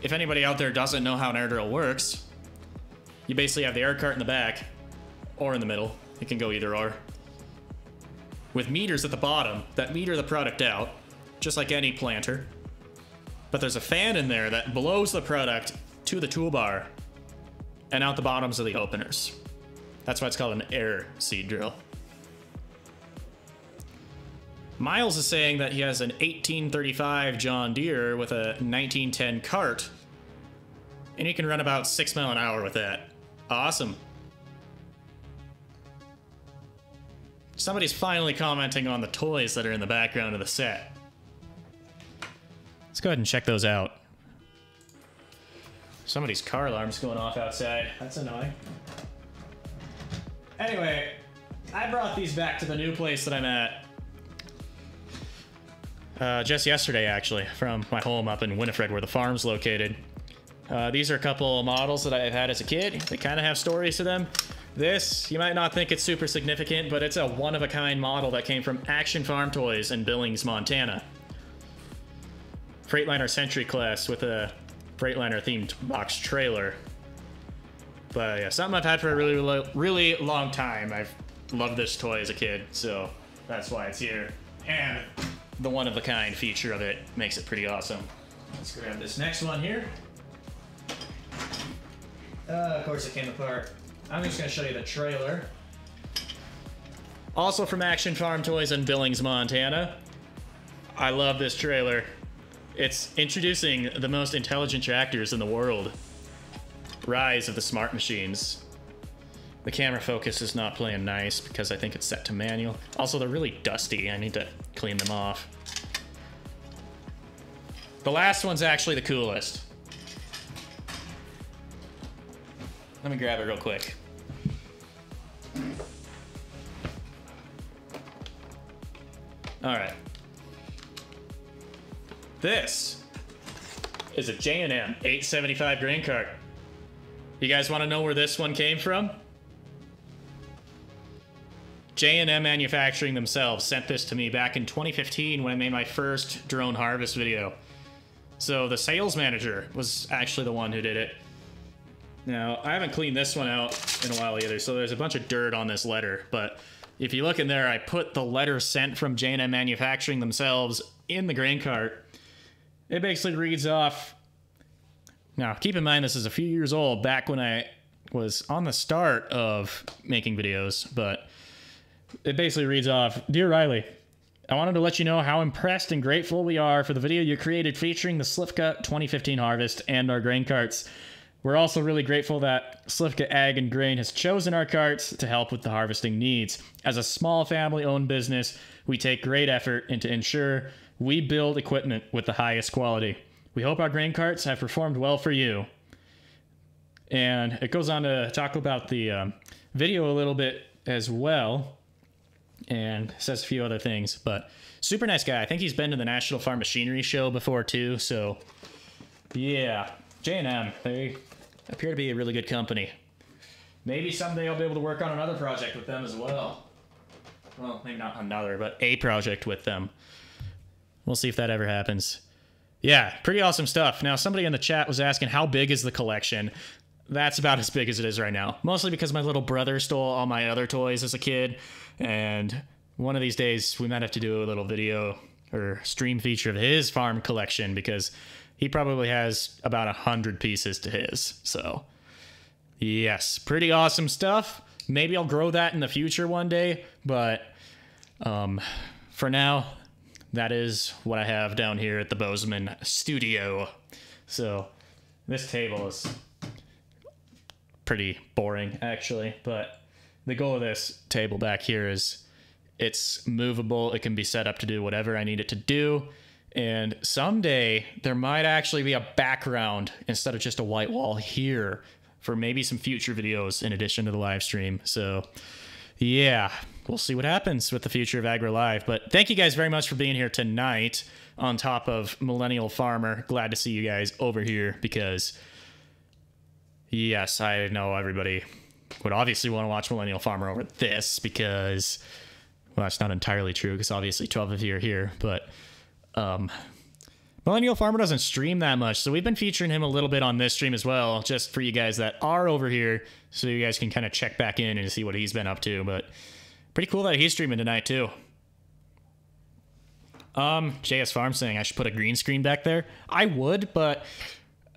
If anybody out there doesn't know how an air drill works, you basically have the air cart in the back, or in the middle. It can go either or. With meters at the bottom that meter the product out, just like any planter. But there's a fan in there that blows the product to the toolbar and out the bottoms of the openers. That's why it's called an air seed drill. Miles is saying that he has an 1835 John Deere with a 1910 cart, and he can run about 6 miles an hour with that. Awesome. Somebody's finally commenting on the toys that are in the background of the set. Let's go ahead and check those out. Somebody's car alarm's going off outside. That's annoying. Anyway, I brought these back to the new place that I'm at. Just yesterday, actually, from my home up in Winifred, where the farm's located. These are a couple models that I've had as a kid. They kind of have stories to them. This, you might not think it's super significant, but it's a one-of-a-kind model that came from Action Farm Toys in Billings, Montana. Freightliner Century class with a Freightliner-themed box trailer. But yeah, something I've had for a really long time. I've loved this toy as a kid, so that's why it's here. And the one-of-a-kind feature of it makes it pretty awesome. Let's grab this next one here. Of course it came apart. I'm just going to show you the trailer. Also from Action Farm Toys in Billings, Montana. I love this trailer. It's introducing the most intelligent tractors in the world. Rise of the smart machines. The camera focus is not playing nice because I think it's set to manual. Also, they're really dusty. I need to clean them off. The last one's actually the coolest. Let me grab it real quick. All right. This is a J&M 875 grain cart. You guys want to know where this one came from? J&M Manufacturing themselves sent this to me back in 2015 when I made my first drone harvest video. So the sales manager was actually the one who did it. Now, I haven't cleaned this one out in a while either, so there's a bunch of dirt on this letter, but if you look in there, I put the letter sent from J&M Manufacturing themselves in the grain cart. It basically reads off... Now, keep in mind this is a few years old, back when I was on the start of making videos, but it basically reads off, Dear Riley, I wanted to let you know how impressed and grateful we are for the video you created featuring the Slivka 2015 harvest and our grain carts. We're also really grateful that Slivka Ag and Grain has chosen our carts to help with the harvesting needs. As a small family-owned business, we take great effort into ensure we build equipment with the highest quality. We hope our grain carts have performed well for you. And it goes on to talk about the video a little bit as well, and says a few other things, but super nice guy. I think he's been to the National Farm Machinery Show before too, so yeah. J&M, they appear to be a really good company. Maybe someday I'll be able to work on another project with them as well. Well, maybe not another, but a project with them. We'll see if that ever happens. Yeah, pretty awesome stuff. Now, somebody in the chat was asking, how big is the collection? That's about as big as it is right now. Mostly because my little brother stole all my other toys as a kid, and one of these days we might have to do a little video or stream feature of his farm collection, because he probably has about 100 pieces to his. So yes, pretty awesome stuff. Maybe I'll grow that in the future one day, but for now, that is what I have down here at the Bozeman studio. So this table is pretty boring, actually, but the goal of this table back here is it's movable. It can be set up to do whatever I need it to do. And someday there might actually be a background instead of just a white wall here for maybe some future videos in addition to the live stream. So yeah, we'll see what happens with the future of AgriLive. But thank you guys very much for being here tonight on top of Millennial Farmer. Glad to see you guys over here because, yes, I know everybody would obviously want to watch Millennial Farmer over this because, well, that's not entirely true because obviously 12 of you are here. But Millennial Farmer doesn't stream that much, so we've been featuring him a little bit on this stream as well, just for you guys that are over here, so you guys can kind of check back in and see what he's been up to. But pretty cool that he's streaming tonight too. JS Farm saying I should put a green screen back there. I would, but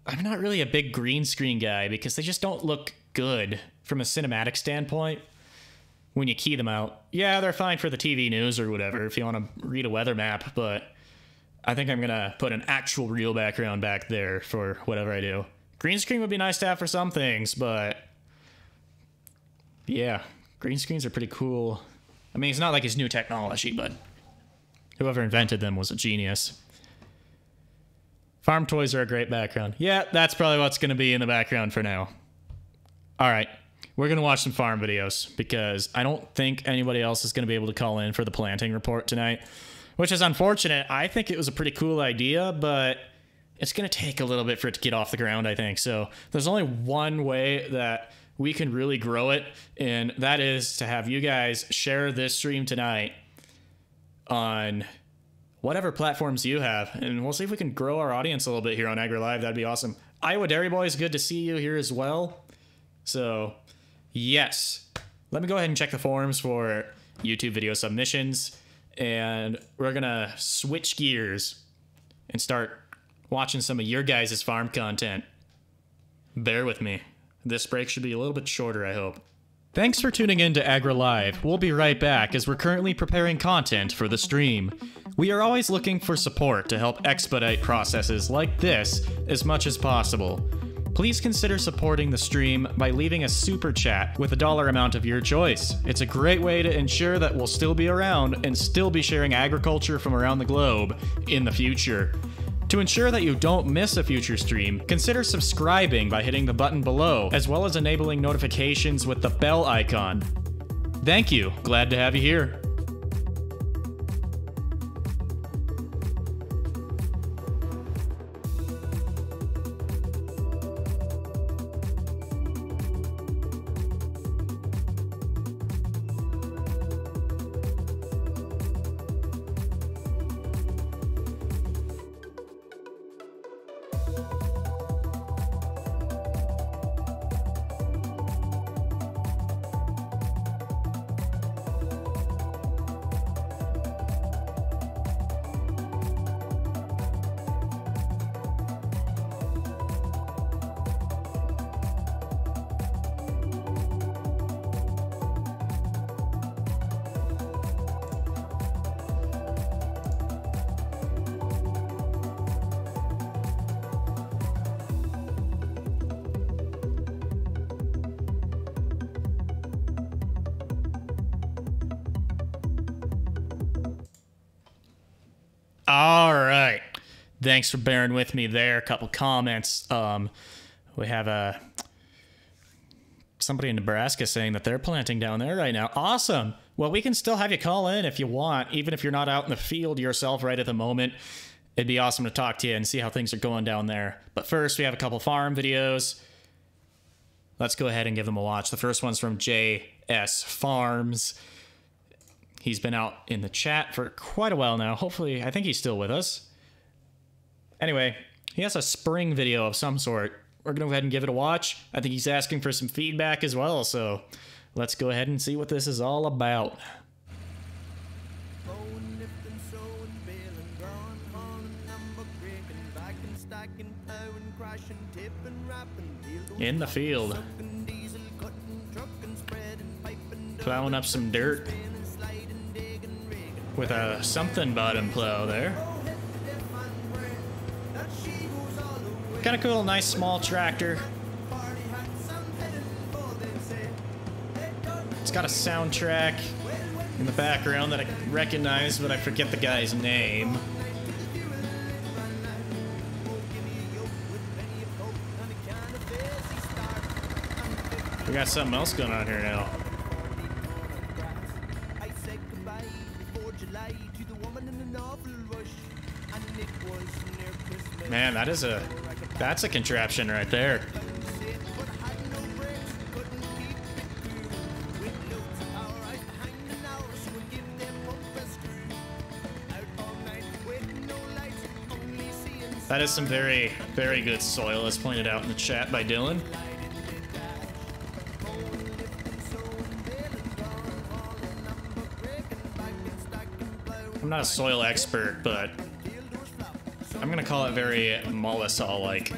I'm not really a big green screen guy because they just don't look good from a cinematic standpoint when you key them out. Yeah, they're fine for the TV news or whatever if you want to read a weather map, but I think I'm gonna put an actual real background back there for whatever I do. Green screen would be nice to have for some things, but yeah, green screens are pretty cool. I mean, it's not like it's new technology, but whoever invented them was a genius. Farm toys are a great background. Yeah, that's probably what's gonna be in the background for now. All right, we're gonna watch some farm videos because I don't think anybody else is gonna be able to call in for the planting report tonight, which is unfortunate. I think it was a pretty cool idea, but it's going to take a little bit for it to get off the ground, I think. So there's only one way that we can really grow it, and that is to have you guys share this stream tonight on whatever platforms you have, and we'll see if we can grow our audience a little bit here on AgriLive. That'd be awesome. Iowa Dairy Boys, good to see you here as well. So yes, let me go ahead and check the forums for YouTube video submissions. And we're gonna switch gears and start watching some of your guys' farm content. Bear with me. This break should be a little bit shorter, I hope. Thanks for tuning in to AgriLive. We'll be right back as we're currently preparing content for the stream. We are always looking for support to help expedite processes like this as much as possible. Please consider supporting the stream by leaving a super chat with a dollar amount of your choice. It's a great way to ensure that we'll still be around and still be sharing agriculture from around the globe in the future. To ensure that you don't miss a future stream, consider subscribing by hitting the button below, as well as enabling notifications with the bell icon. Thank you. Glad to have you here. All right. Thanks for bearing with me there. A couple comments. We have somebody in Nebraska saying that they're planting down there right now. Awesome. Well, we can still have you call in if you want, even if you're not out in the field yourself right at the moment. It'd be awesome to talk to you and see how things are going down there. But first, we have a couple farm videos. Let's go ahead and give them a watch. The first one's from JS Farms. He's been out in the chat for quite a while now. Hopefully, I think he's still with us. Anyway, he has a spring video of some sort. We're going to go ahead and give it a watch. I think he's asking for some feedback as well, so let's go ahead and see what this is all about. In the field. Plowing up some dirt. With a something bottom plow there. Kind of cool, nice small tractor. It's got a soundtrack in the background that I recognize, but I forget the guy's name. We got something else going on here now. Man, that's a contraption right there. That is some very, very good soil, as pointed out in the chat by Dylan. I'm not a soil expert, but I'm gonna call it very mollisol-like.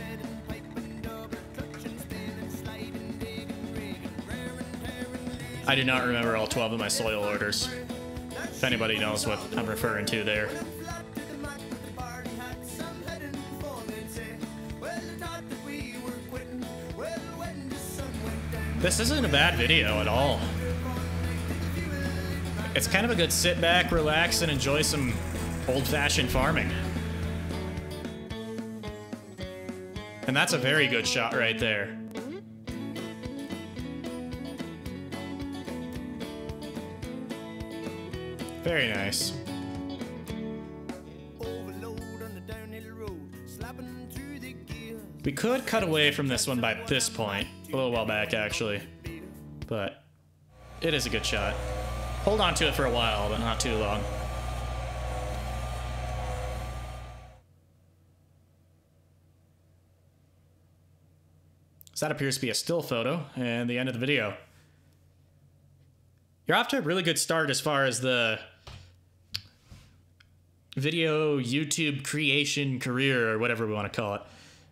I do not remember all 12 of my soil orders. If anybody knows what I'm referring to there. This isn't a bad video at all. It's kind of a good sit back, relax, and enjoy some old-fashioned farming. And that's a very good shot right there. Very nice. We could cut away from this one by this point. A little while back, actually. But it is a good shot. Hold on to it for a while, but not too long. So that appears to be a still photo, and the end of the video. You're off to a really good start as far as the video YouTube creation career, or whatever we want to call it.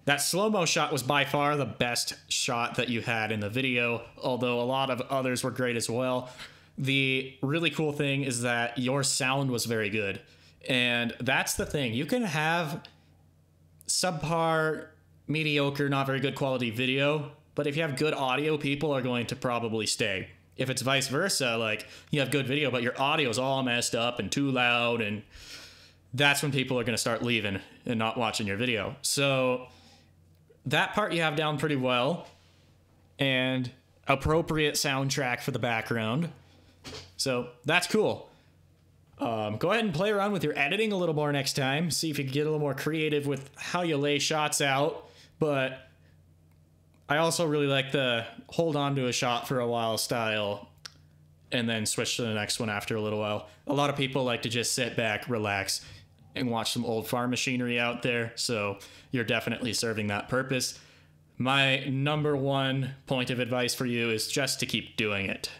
That slow-mo shot was by far the best shot that you had in the video, although a lot of others were great as well. The really cool thing is that your sound was very good. And that's the thing. You can have subpar, mediocre, not very good quality video, but if you have good audio, people are going to probably stay. If it's vice versa, like you have good video, but your audio is all messed up and too loud, and that's when people are going to start leaving and not watching your video. So that part you have down pretty well, and appropriate soundtrack for the background. So that's cool. Go ahead and play around with your editing a little more next time. See if you can get a little more creative with how you lay shots out. But I also really like the hold on to a shot for a while style and then switch to the next one after a little while. A lot of people like to just sit back, relax, and watch some old farm machinery out there. So you're definitely serving that purpose. My number one point of advice for you is just to keep doing it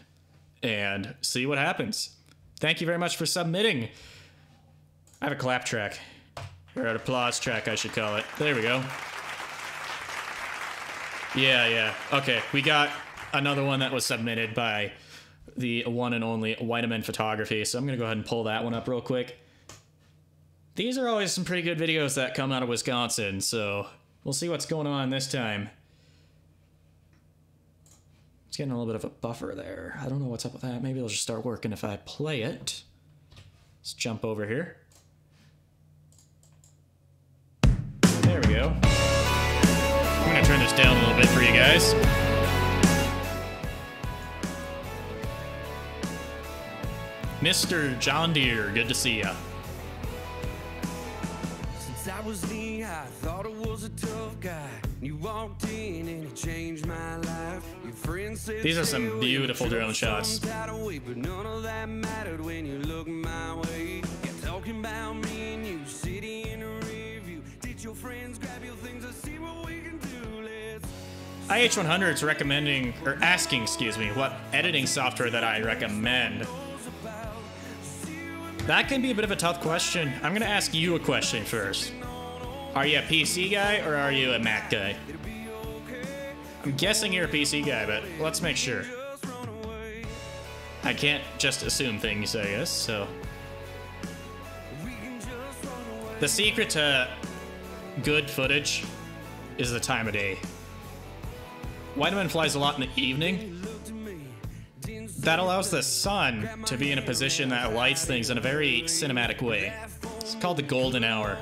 and see what happens. Thank you very much for submitting. I have a clap track, or an applause track, I should call it. There we go. Yeah. Okay, we got another one that was submitted by the one and only Whiteman Photography, so I'm gonna go ahead and pull that one up real quick. These are always some pretty good videos that come out of Wisconsin, so we'll see what's going on this time. It's getting a little bit of a buffer there. I don't know what's up with that. Maybe it'll just start working if I play it. Let's jump over here. There we go. I'm gonna turn this down a little bit for you guys. Mr. John Deere, good to see ya. Since I was knee high, thought I was a tough guy. You walked in and it changed my life. Your friends said these are some beautiful drone shots. But none of that mattered when you looked my way. Kept talking about me and you sitting in a review. Did your friends grab your things to see what we can do? Let's IH100 is recommending, or asking, excuse me, what editing software that I recommend. That can be a bit of a tough question. I'm gonna ask you a question first. Are you a PC guy or are you a Mac guy? I'm guessing you're a PC guy, but let's make sure. I can't just assume things, I guess, so. The secret to good footage is the time of day. Weideman flies a lot in the evening. That allows the sun to be in a position that lights things in a very cinematic way. It's called the golden hour.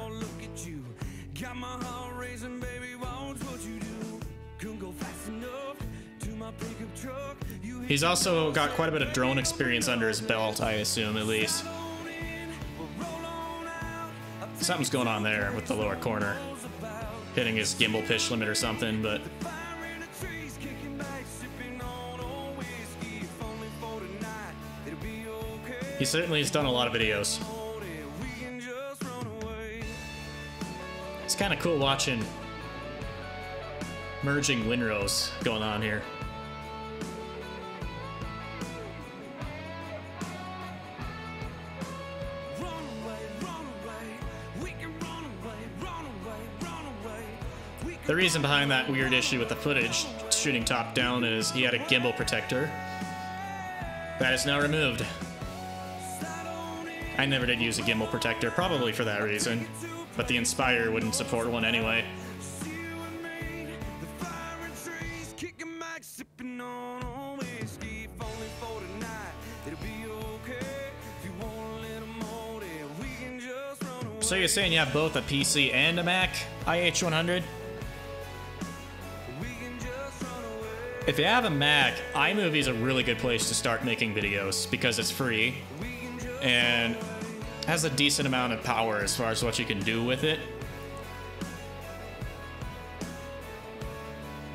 He's also got quite a bit of drone experience under his belt, I assume, at least. Something's going on there with the lower corner. Hitting his gimbal pitch limit or something, but... he certainly has done a lot of videos. It's kind of cool watching merging windrows going on here. The reason behind that weird issue with the footage shooting top down is he had a gimbal protector. That is now removed. I never did use a gimbal protector, probably for that reason, but the Inspire wouldn't support one anyway. So you're saying you have both a PC and a Mac IH100? If you have a Mac, iMovie is a really good place to start making videos because it's free and has a decent amount of power as far as what you can do with it.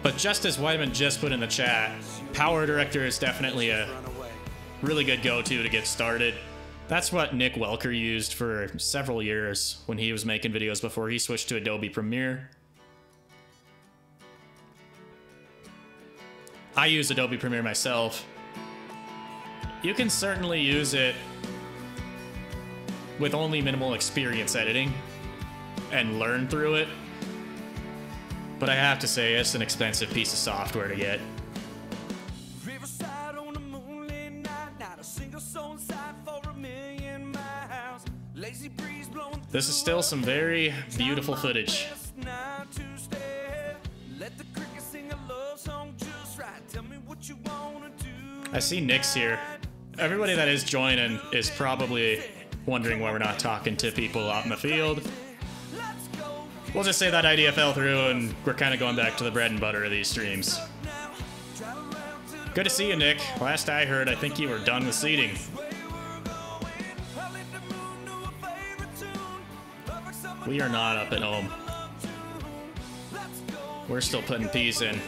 But just as Weideman just put in the chat, Power Director is definitely a really good go-to to get started. That's what Nick Welker used for several years when he was making videos before he switched to Adobe Premiere. I use Adobe Premiere myself. You can certainly use it with only minimal experience editing and learn through it. But I have to say, it's an expensive piece of software to get. This is still some very beautiful footage. I see Nick's here. Everybody that is joining is probably wondering why we're not talking to people out in the field. We'll just say that idea fell through and we're kind of going back to the bread and butter of these streams. Good to see you, Nick. Last I heard, I think you were done with seeding. We are not up at home. We're still putting peas in.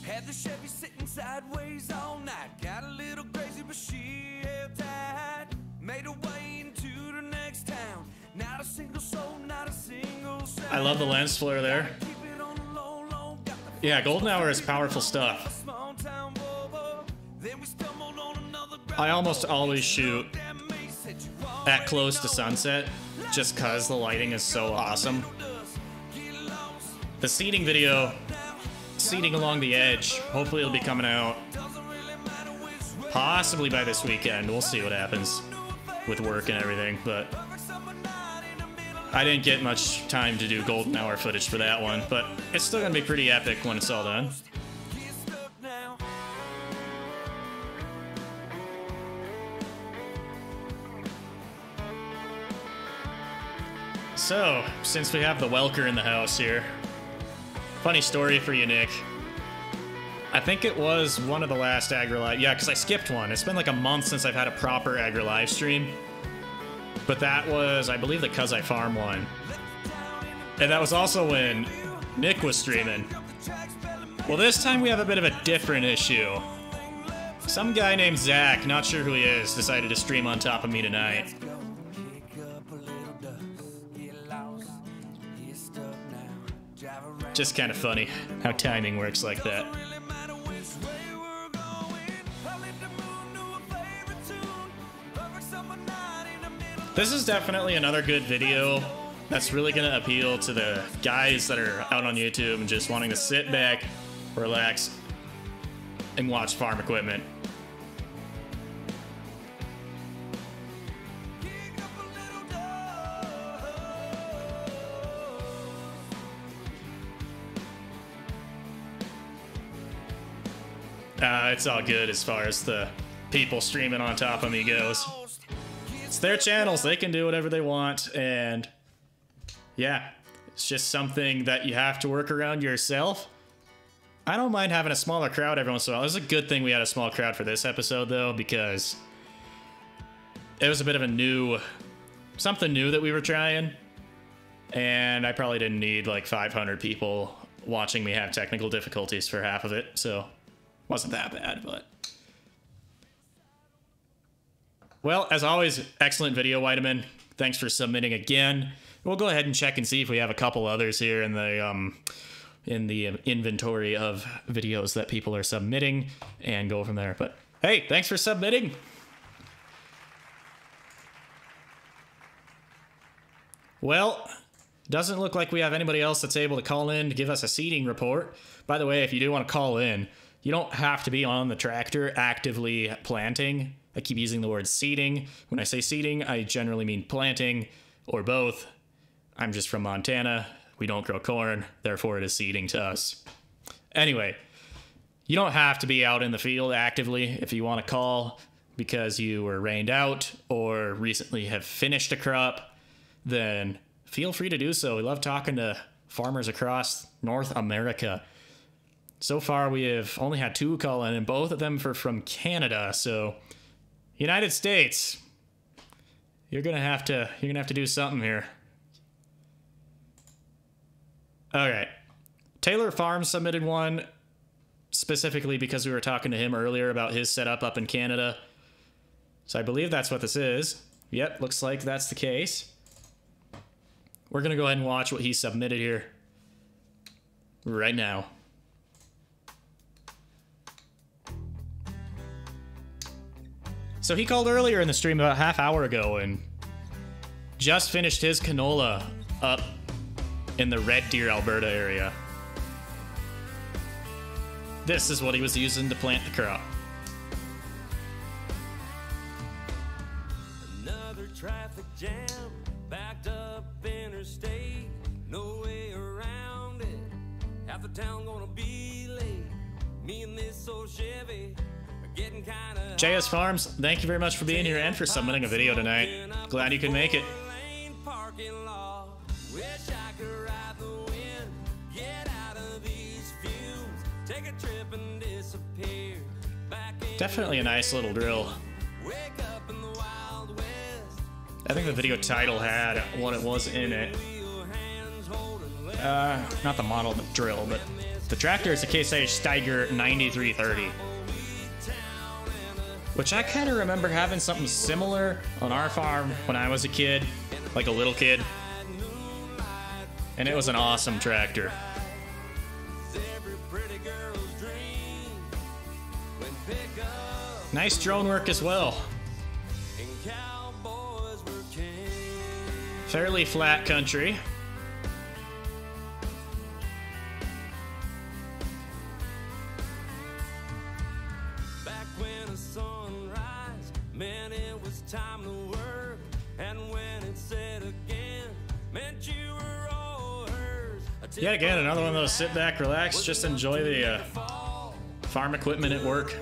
Had the Chevy sitting sideways all night. Got a little crazy, but she held tight. Made her way into the next town. Not a single soul, not a single sound. I love the lens flare there. Yeah, golden hour is powerful stuff. I almost always shoot at close to sunset just cause the lighting is so awesome. The seeding video, seeding along the edge, hopefully it'll be coming out possibly by this weekend. We'll see what happens with work and everything, but I didn't get much time to do golden hour footage for that one, but it's still gonna be pretty epic when it's all done. So, since we have the Welker in the house here, funny story for you, Nick. I think it was one of the last AgriLive. Yeah, because I skipped one. It's been like a month since I've had a proper AgriLive stream. But that was, I believe, the Cuz I Farm one. And that was also when Nick was streaming. Well, this time we have a bit of a different issue. Some guy named Zach, not sure who he is, decided to stream on top of me tonight. Just kind of funny how timing works like that. This is definitely another good video that's really going to appeal to the guys that are out on YouTube and just wanting to sit back, relax, and watch farm equipment. It's all good as far as the people streaming on top of me goes. It's their channels, they can do whatever they want, and yeah, it's just something that you have to work around yourself. I don't mind having a smaller crowd every once in a while. It was a good thing we had a small crowd for this episode, though, because it was a bit of something new that we were trying, and I probably didn't need like 500 people watching me have technical difficulties for half of it, so wasn't that bad, but... Well, as always, excellent video, Vitamin. Thanks for submitting again. We'll go ahead and check and see if we have a couple others here in the inventory of videos that people are submitting and go from there. But hey, thanks for submitting. Well, doesn't look like we have anybody else that's able to call in to give us a seeding report. By the way, if you do want to call in, you don't have to be on the tractor actively planting. I keep using the word seeding. When I say seeding, I generally mean planting or both. I'm just from Montana. We don't grow corn, therefore it is seeding to us. Anyway, you don't have to be out in the field actively if you want to call because you were rained out or recently have finished a crop, then feel free to do so. We love talking to farmers across North America. So far, we have only had 2 call in, and both of them are from Canada. So, United States, you're gonna have to do something here. All right, Taylor Farms submitted one specifically because we were talking to him earlier about his setup up in Canada. So I believe that's what this is. Yep, looks like that's the case. We're gonna go ahead and watch what he submitted here right now. So he called earlier in the stream about a half hour ago and just finished his canola up in the Red Deer, Alberta area. This is what he was using to plant the crop. Another traffic jam, backed up interstate, no way around it. Half the town gonna be late. Me and this old Chevy. JS Farms, thank you very much for being here and for submitting a video tonight. Glad you could make it. Definitely a nice little drill. I think the video title had what it was in it. Not the model of the drill, but the tractor is a Case IH Steiger 9330. Which I kind of remember having something similar on our farm when I was a kid, like a little kid. And it was an awesome tractor. Nice drone work as well. Fairly flat country. Yet again, another one of those sit back, relax, just enjoy the farm equipment at work.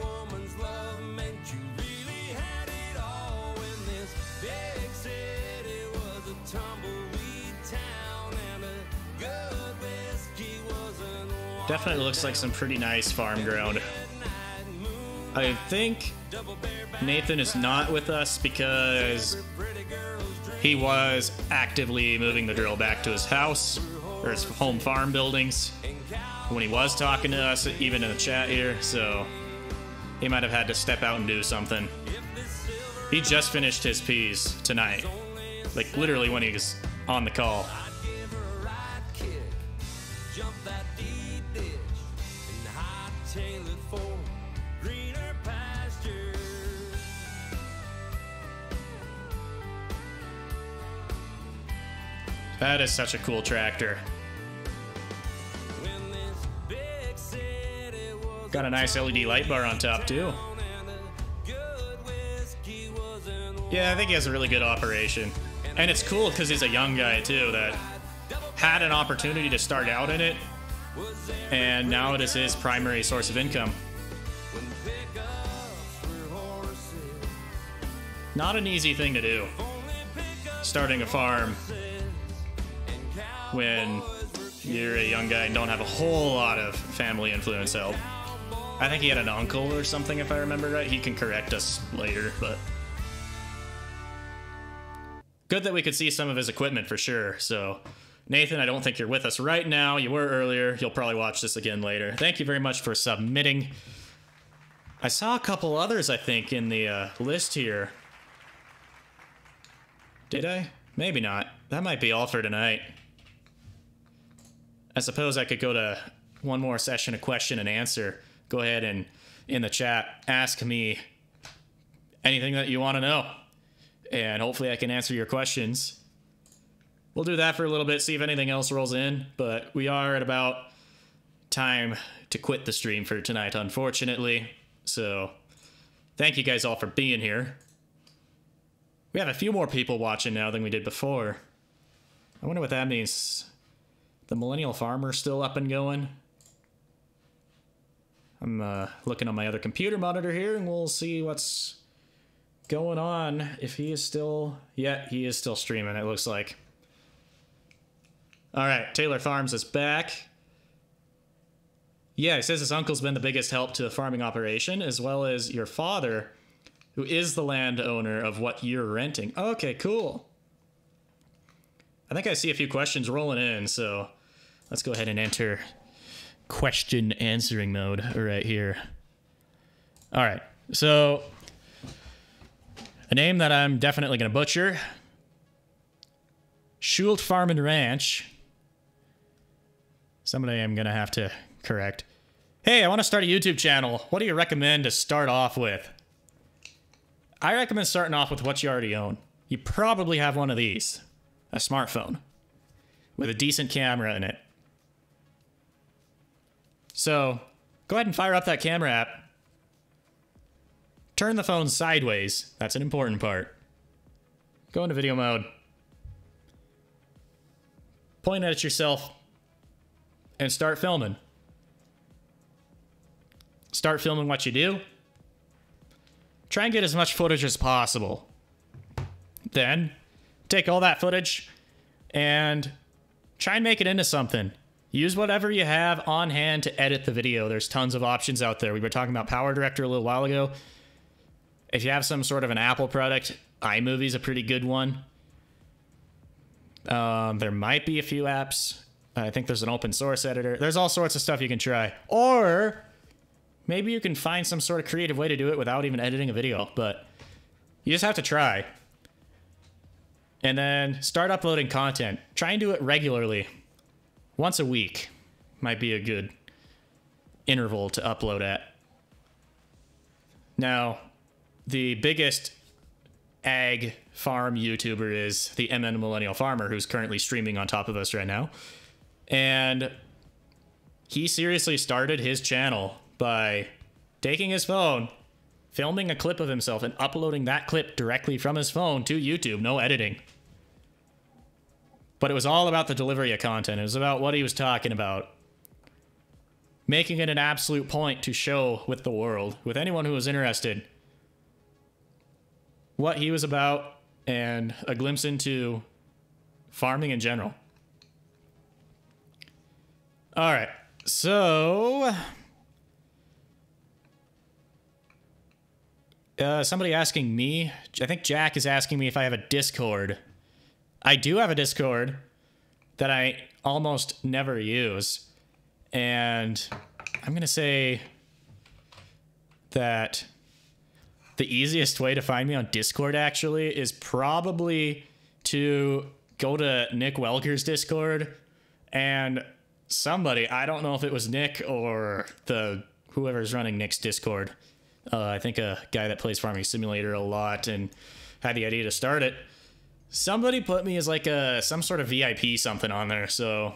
Definitely looks like some pretty nice farm ground. I think Nathan is not with us because he was actively moving the drill back to his house or his home farm buildings when he was talking to us, even in the chat here, so he might have had to step out and do something. He just finished his peas tonight, like literally when he was on the call. Jump that That is such a cool tractor. Got a nice LED light bar on top too. Yeah, I think he has a really good operation. And it's cool because he's a young guy too that had an opportunity to start out in it, and now it is his primary source of income. Not an easy thing to do, starting a farm when you're a young guy and don't have a whole lot of family influence help. I think he had an uncle or something, if I remember right. He can correct us later, but good that we could see some of his equipment for sure. So, Nathan, I don't think you're with us right now. You were earlier. You'll probably watch this again later. Thank you very much for submitting. I saw a couple others, I think, in the list here. Did I? Maybe not. That might be all for tonight. I suppose I could go to one more session of question and answer. Go ahead and, in the chat, ask me anything that you want to know. And hopefully I can answer your questions. We'll do that for a little bit, see if anything else rolls in. But we are at about time to quit the stream for tonight, unfortunately. So, thank you guys all for being here. We have a few more people watching now than we did before. I wonder what that means. The Millennial Farmer still up and going? I'm looking on my other computer monitor here, and we'll see what's going on. If he is still... Yeah, he is still streaming, it looks like. Alright, Taylor Farms is back. Yeah, he says his uncle's been the biggest help to the farming operation, as well as your father, who is the landowner of what you're renting. Okay, cool. I think I see a few questions rolling in, so let's go ahead and enter question answering mode right here. All right, so a name that I'm definitely going to butcher. Schult Farm and Ranch. Somebody I'm going to have to correct. Hey, I want to start a YouTube channel. What do you recommend to start off with? I recommend starting off with what you already own. You probably have one of these. A smartphone. With a decent camera in it. So, go ahead and fire up that camera app. Turn the phone sideways. That's an important part. Go into video mode. Point at yourself. And start filming. Start filming what you do. Try and get as much footage as possible. Then, take all that footage and try and make it into something. Use whatever you have on hand to edit the video. There's tons of options out there. We were talking about Power Director a little while ago. If you have some sort of an Apple product, iMovie's a pretty good one. There might be a few apps. I think there's an open source editor. There's all sorts of stuff you can try. Or maybe you can find some sort of creative way to do it without even editing a video. But you just have to try. And then start uploading content. Try and do it regularly. Once a week might be a good interval to upload at. Now, the biggest ag farm YouTuber is the MN Millennial Farmer, who's currently streaming on top of us right now. And he seriously started his channel by taking his phone, filming a clip of himself, and uploading that clip directly from his phone to YouTube. No editing. But it was all about the delivery of content. It was about what he was talking about. Making it an absolute point to show with the world, with anyone who was interested, what he was about and a glimpse into farming in general. All right, so somebody asking me, I think Jack is asking me if I have a Discord. I do have a Discord that I almost never use. And I'm going to say that the easiest way to find me on Discord actually is probably to go to Nick Welker's Discord, and somebody, I don't know if it was Nick or whoever's running Nick's Discord. I think a guy that plays Farming Simulator a lot and had the idea to start it, Somebody put me as like some sort of VIP something on there, so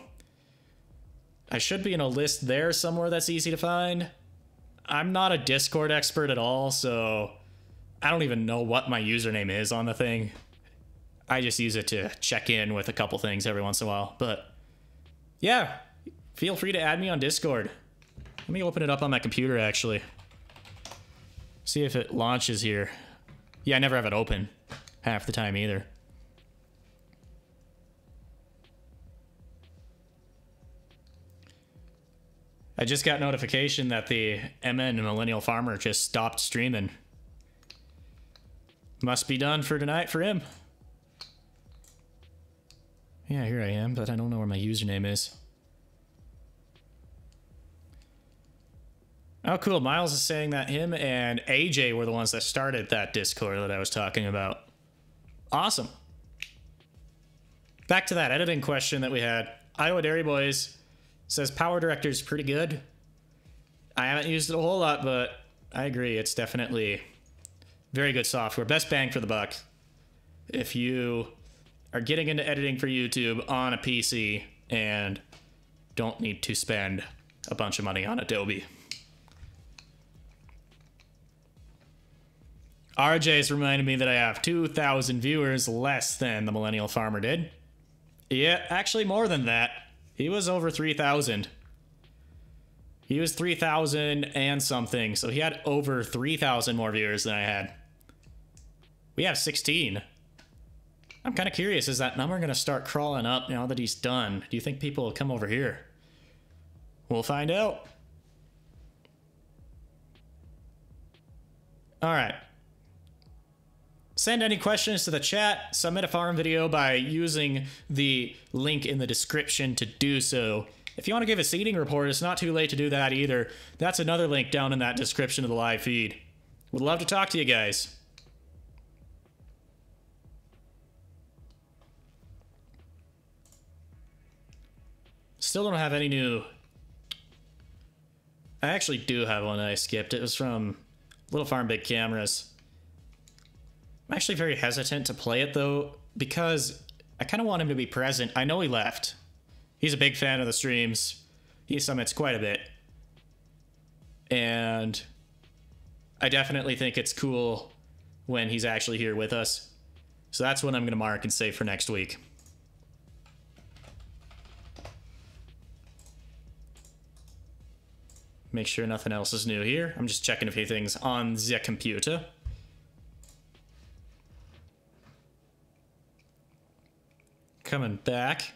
I should be in a list there somewhere that's easy to find. I'm not a Discord expert at all, so I don't even know what my username is on the thing. I just use it to check in with a couple things every once in a while. But yeah, feel free to add me on Discord. Let me open it up on my computer, actually. See if it launches here. Yeah, I never have it open half the time either. I just got notification that the MN Millennial Farmer just stopped streaming. Must be done for tonight for him. Yeah, here I am, but I don't know where my username is. Oh, cool. Miles is saying that him and AJ were the ones that started that Discord that I was talking about. Awesome. Back to that editing question that we had. Iowa Dairy Boys says Power Director is pretty good. I haven't used it a whole lot, but I agree. It's definitely very good software. Best bang for the buck. If you are getting into editing for YouTube on a PC and don't need to spend a bunch of money on Adobe. RJ's reminded me that I have 2,000 viewers less than the Millennial Farmer did. Yeah, actually more than that. He was over 3,000. He was 3,000 and something, so he had over 3,000 more viewers than I had. We have 16. I'm kind of curious, is that number going to start crawling up now that he's done? Do you think people will come over here? We'll find out. All right. Send any questions to the chat. Submit a farm video by using the link in the description to do so. If you want to give a seeding report, it's not too late to do that either. That's another link down in that description of the live feed. Would love to talk to you guys. Still don't have any new... I actually do have one that I skipped. It was from Little Farm Big Cameras. I'm actually very hesitant to play it, though, because I kind of want him to be present. I know he left. He's a big fan of the streams. He summits quite a bit. And I definitely think it's cool when he's actually here with us. So that's what I'm going to mark and save for next week. Make sure nothing else is new here. I'm just checking a few things on the computer. Coming back.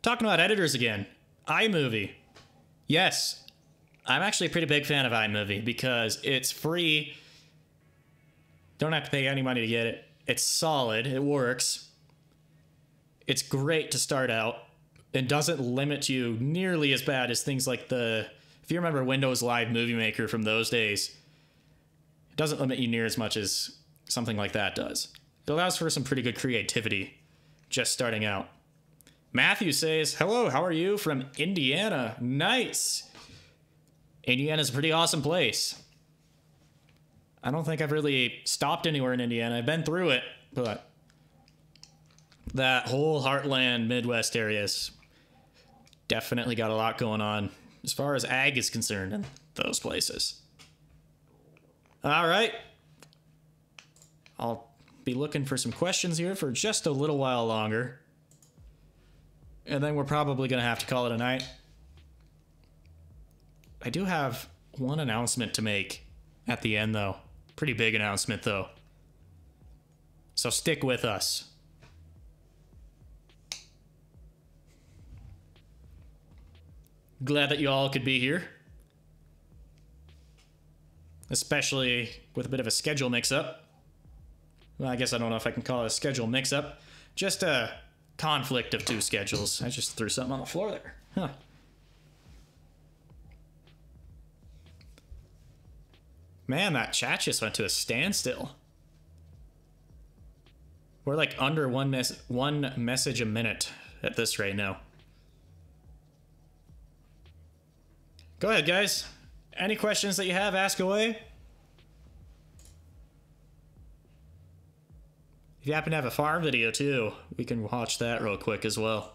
Talking about editors again. iMovie. Yes, I'm actually a pretty big fan of iMovie because it's free. Don't have to pay any money to get it. It's solid. It works. It's great to start out. It doesn't limit you nearly as bad as things like if you remember Windows Live Movie Maker from those days, it doesn't limit you near as much as something like that does. It allows for some pretty good creativity just starting out. Matthew says, hello, how are you? From Indiana. Nice. Indiana's a pretty awesome place. I don't think I've really stopped anywhere in Indiana. I've been through it, but that whole heartland Midwest area's definitely got a lot going on as far as ag is concerned in those places. All right. I'll be looking for some questions here for just a little while longer. And then we're probably going to have to call it a night. I do have one announcement to make at the end, though. Pretty big announcement, though. So stick with us. Glad that you all could be here. Especially with a bit of a schedule mix-up. Well, I guess I don't know if I can call it a schedule mix-up. Just a conflict of two schedules. I just threw something on the floor there. Huh. Man, that chat just went to a standstill. We're like under one message a minute at this right now. Go ahead, guys. Any questions that you have, ask away. If you happen to have a farm video too, we can watch that real quick as well.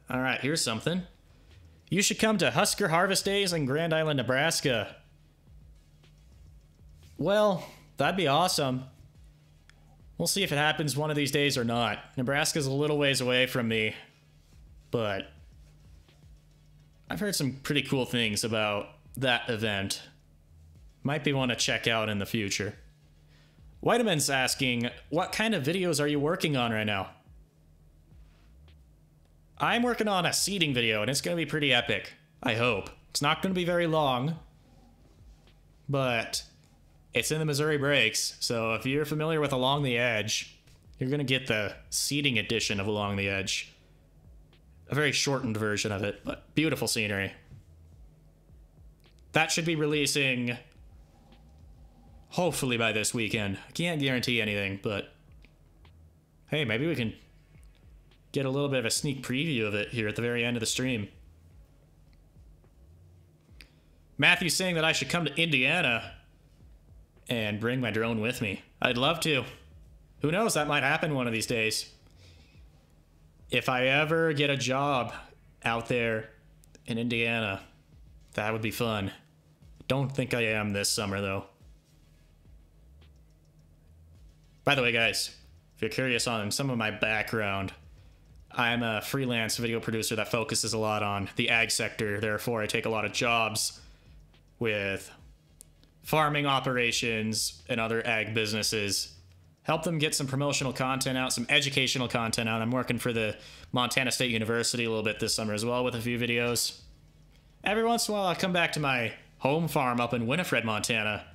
Alright, here's something. You should come to Husker Harvest Days in Grand Island, Nebraska. Well, that'd be awesome. We'll see if it happens one of these days or not. Nebraska's a little ways away from me, but I've heard some pretty cool things about that event. Might be one to check out in the future. Whiteman's asking, what kind of videos are you working on right now? I'm working on a seeding video, and it's going to be pretty epic. I hope. It's not going to be very long, but it's in the Missouri Breaks, so if you're familiar with Along the Edge, you're going to get the seeding edition of Along the Edge. A very shortened version of it, but beautiful scenery. That should be releasing hopefully by this weekend. I can't guarantee anything, but hey, maybe we can get a little bit of a sneak preview of it here at the very end of the stream. Matthew's saying that I should come to Indiana and bring my drone with me. I'd love to. Who knows, that might happen one of these days. If I ever get a job out there in Indiana, that would be fun. Don't think I am this summer, though. By the way, guys, if you're curious on some of my background, I'm a freelance video producer that focuses a lot on the ag sector. Therefore, I take a lot of jobs with farming operations and other ag businesses. Help them get some promotional content out, some educational content out. I'm working for the Montana State University a little bit this summer as well with a few videos. Every once in a while, I'll come back to my home farm up in Winifred, Montana,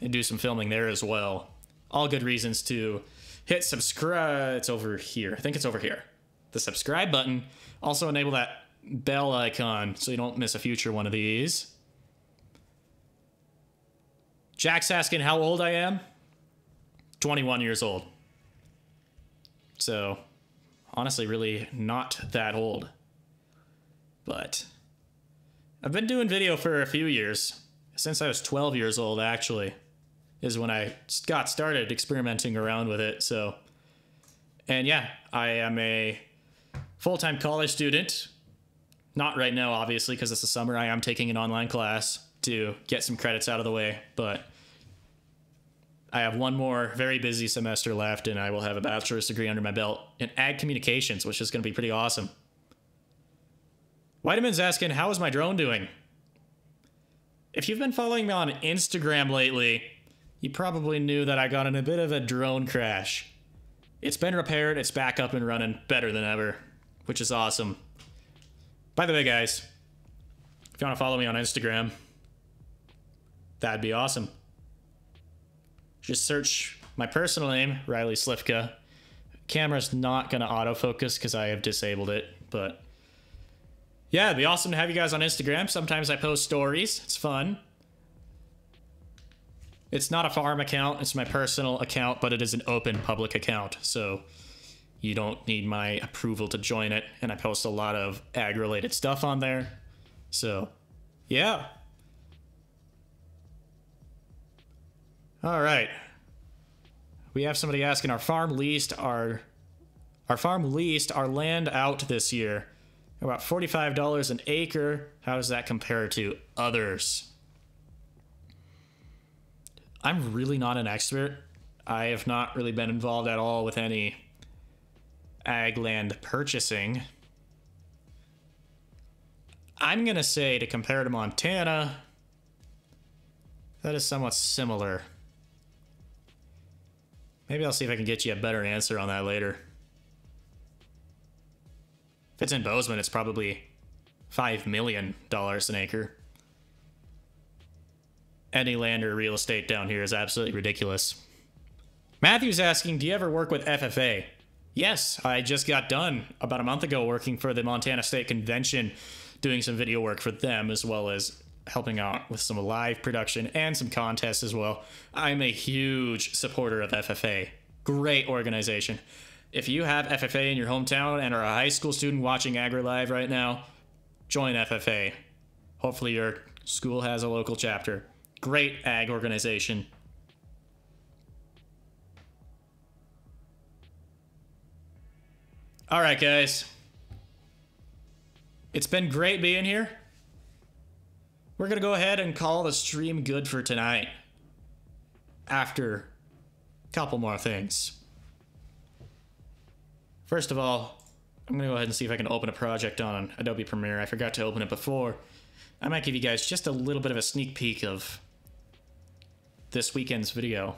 and do some filming there as well. All good reasons to hit subscribe. It's over here. I think it's over here. The subscribe button. Also enable that bell icon so you don't miss a future one of these. Jack's asking how old I am. 21 years old. So, honestly, really not that old. But I've been doing video for a few years. Since I was 12 years old, actually, is when I got started experimenting around with it. So, and yeah, I am a full-time college student. Not right now, obviously, because it's the summer. I am taking an online class to get some credits out of the way, but I have one more very busy semester left, and I will have a bachelor's degree under my belt in ag communications, which is going to be pretty awesome. Vitamin's asking, how is my drone doing? If you've been following me on Instagram lately, you probably knew that I got in a bit of a drone crash. It's been repaired, it's back up and running better than ever, which is awesome. By the way, guys, if you want to follow me on Instagram, that'd be awesome. Just search my personal name, Riley Slifka. Camera's not going to autofocus because I have disabled it, but yeah, it'd be awesome to have you guys on Instagram. Sometimes I post stories. It's fun. It's not a farm account. It's my personal account, but it is an open public account, so you don't need my approval to join it, and I post a lot of ag-related stuff on there. So, yeah. All right. We have somebody asking, our farm leased our land out this year. About $45 an acre. How does that compare to others? I'm really not an expert. I have not really been involved at all with any ag land purchasing. I'm going to say, to compare to Montana, that is somewhat similar. Maybe I'll see if I can get you a better answer on that later. If it's in Bozeman, it's probably $5 million an acre. Any land or real estate down here is absolutely ridiculous. Matthew's asking, do you ever work with FFA? Yes, I just got done about a month ago working for the Montana State Convention, doing some video work for them, as well as helping out with some live production and some contests as well. I'm a huge supporter of FFA. Great organization. If you have FFA in your hometown and are a high school student watching AgriLive right now, join FFA. Hopefully your school has a local chapter. Great ag organization. All right, guys. It's been great being here. We're going to go ahead and call the stream good for tonight. After a couple more things. First of all, I'm going to go ahead and see if I can open a project on Adobe Premiere. I forgot to open it before. I might give you guys just a little bit of a sneak peek of this weekend's video.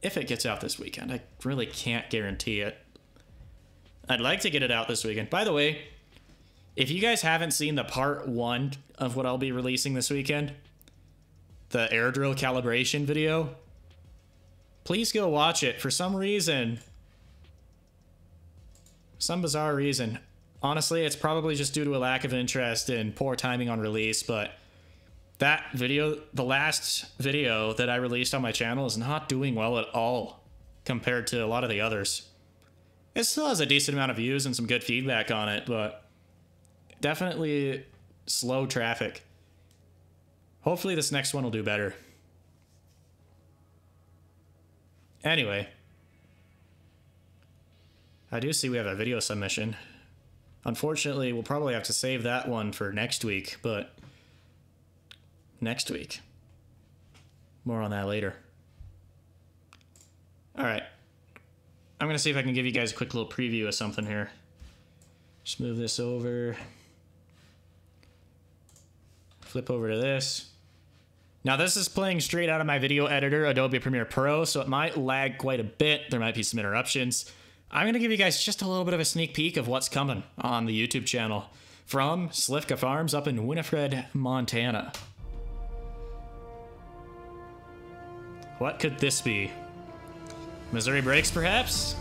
If it gets out this weekend. I really can't guarantee it. I'd like to get it out this weekend. By the way, if you guys haven't seen the part 1 of what I'll be releasing this weekend, the air drill calibration video, please go watch it. For some reason, some bizarre reason, honestly, it's probably just due to a lack of interest and poor timing on release, but that video, the last video that I released on my channel, is not doing well at all compared to a lot of the others. It still has a decent amount of views and some good feedback on it, but definitely slow traffic. Hopefully this next one will do better. Anyway, I do see we have a video submission. Unfortunately, we'll probably have to save that one for next week, but next week. More on that later. All right. I'm going to see if I can give you guys a quick little preview of something here. Just move this over. Flip over to this. Now this is playing straight out of my video editor, Adobe Premiere Pro, so it might lag quite a bit. There might be some interruptions. I'm going to give you guys just a little bit of a sneak peek of what's coming on the YouTube channel from Slivka Farms up in Winifred, Montana. What could this be? Missouri Breaks, perhaps?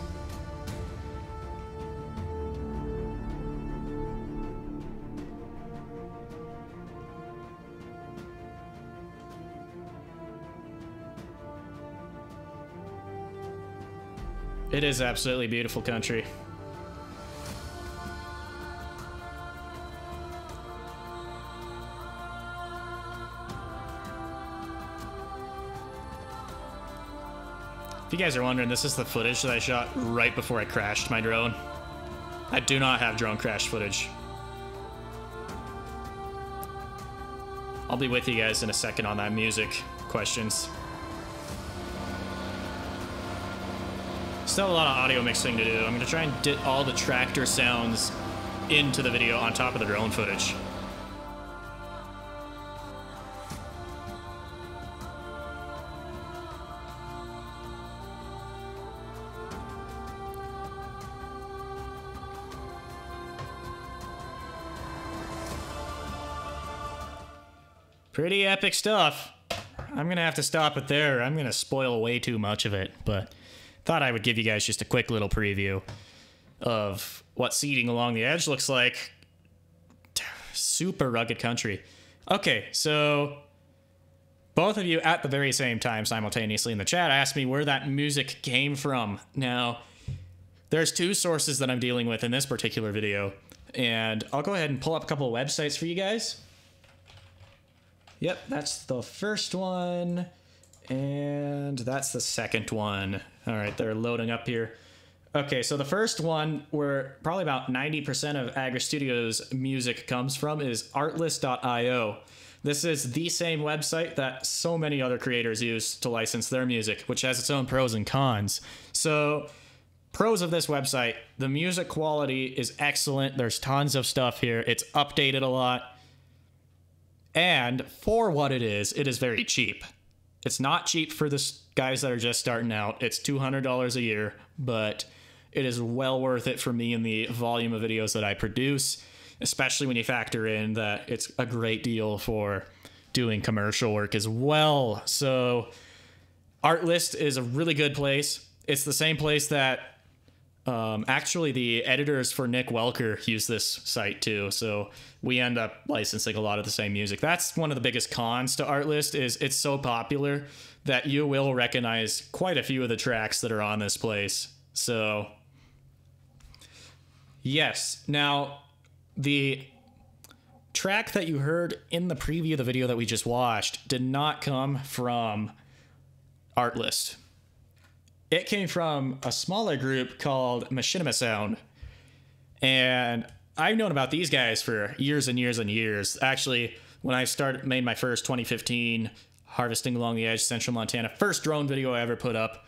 It is absolutely beautiful country. If you guys are wondering, this is the footage that I shot right before I crashed my drone. I do not have drone crash footage. I'll be with you guys in a second on that music questions. Still a lot of audio mixing to do. I'm gonna try and get all the tractor sounds into the video on top of the drone footage. Pretty epic stuff. I'm gonna have to stop it there. I'm gonna spoil way too much of it, but thought I would give you guys just a quick little preview of what seeding along the edge looks like. Super rugged country. Okay, so both of you at the very same time simultaneously in the chat asked me where that music came from. Now, there's two sources that I'm dealing with in this particular video, and I'll go ahead and pull up a couple of websites for you guys. Yep, that's the first one. And that's the second one. All right, they're loading up here. Okay, so the first one, where probably about 90% of Agri Studios music comes from, is artlist.io. This is the same website that so many other creators use to license their music, which has its own pros and cons. So, pros of this website, the music quality is excellent. There's tons of stuff here. It's updated a lot. And for what it is very cheap. It's not cheap for the guys that are just starting out. It's $200 a year, but it is well worth it for me and the volume of videos that I produce, especially when you factor in that it's a great deal for doing commercial work as well. So Artlist is a really good place. It's the same place that actually the editors for Nick Welker use this site too. So we end up licensing a lot of the same music. That's one of the biggest cons to Artlist, is it's so popular that you will recognize quite a few of the tracks that are on this place. So yes, now the track that you heard in the preview of the video that we just watched did not come from Artlist. It came from a smaller group called Machinima Sound. And I've known about these guys for years and years and years. Actually, when I made my first 2015 Harvesting Along the Edge, Central Montana, first drone video I ever put up,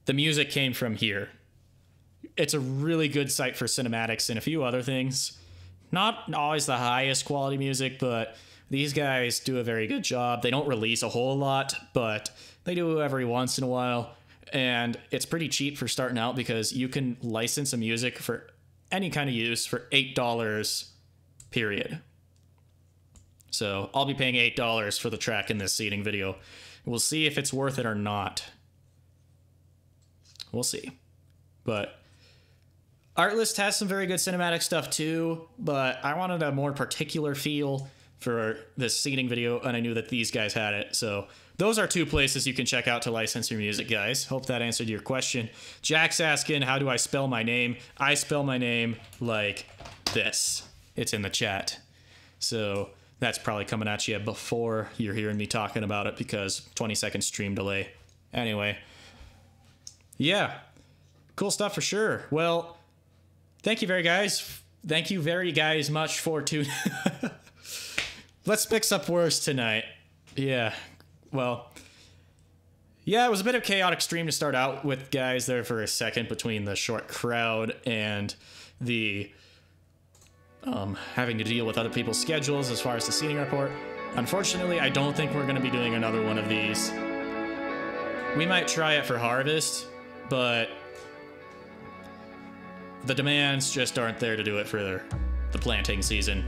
the music came from here. It's a really good site for cinematics and a few other things. Not always the highest quality music, but these guys do a very good job. They don't release a whole lot, but they do every once in a while. And it's pretty cheap for starting out because you can license a music for any kind of use for $8, period. So I'll be paying $8 for the track in this seeding video. We'll see if it's worth it or not. We'll see. But Artlist has some very good cinematic stuff too, but I wanted a more particular feel for this seeding video, and I knew that these guys had it. So those are two places you can check out to license your music, guys. Hope that answered your question. Jack's asking, how do I spell my name? I spell my name like this. It's in the chat. So that's probably coming at you before you're hearing me talking about it because 20-second stream delay. Anyway, yeah, cool stuff for sure. Well, thank you very guys much for tuning. Let's mix up words tonight. Yeah, well, yeah, it was a bit of a chaotic stream to start out with, guys, there for a second between the short crowd and the having to deal with other people's schedules as far as the seating report. Unfortunately, I don't think we're going to be doing another one of these. We might try it for harvest, but the demands just aren't there to do it for the planting season.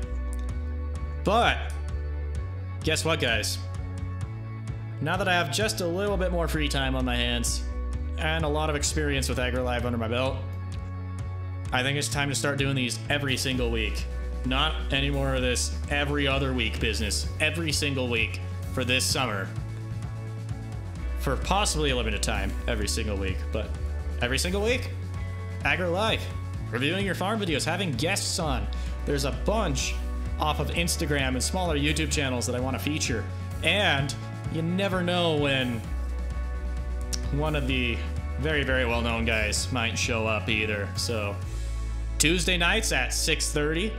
But guess what, guys? Now that I have just a little bit more free time on my hands and a lot of experience with AgriLive under my belt, I think it's time to start doing these every single week. Not any more of this every other week business. Every single week for this summer. For possibly a limited time, every single week. But every single week, AgriLive. Reviewing your farm videos, having guests on. There's a bunch off of Instagram and smaller YouTube channels that I want to feature. And you never know when one of the very, very well-known guys might show up either. So Tuesday nights at 6:30.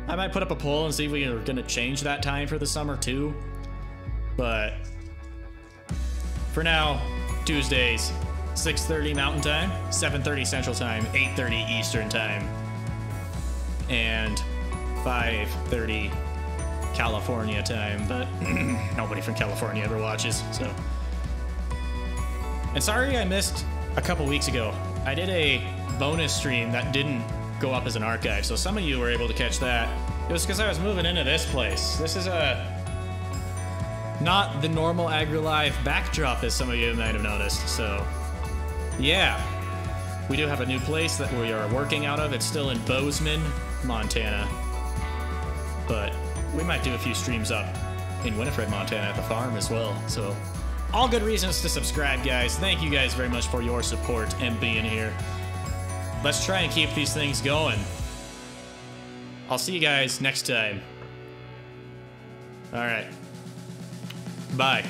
I might put up a poll and see if we are going to change that time for the summer too. But for now, Tuesdays, 6:30 Mountain Time, 7:30 Central Time, 8:30 Eastern Time, and 5:30 California time, but nobody from California ever watches, so. And sorry I missed a couple weeks ago. I did a bonus stream that didn't go up as an archive, so some of you were able to catch that. It was because I was moving into this place. This is not the normal AgriLive backdrop as some of you might have noticed, so yeah. We do have a new place that we are working out of. It's still in Bozeman, Montana, but we might do a few streams up in Winifred, Montana at the farm as well. So all good reasons to subscribe, guys. Thank you guys very much for your support and being here. Let's try and keep these things going. I'll see you guys next time. All right. Bye.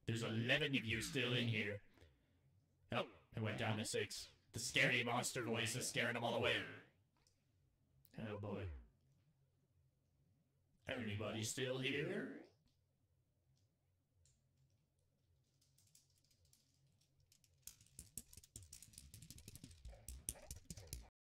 There's 11 of you still in here. Oh, it went down to 6. The scary monster voice is scaring them all away. Oh boy. Anybody still here?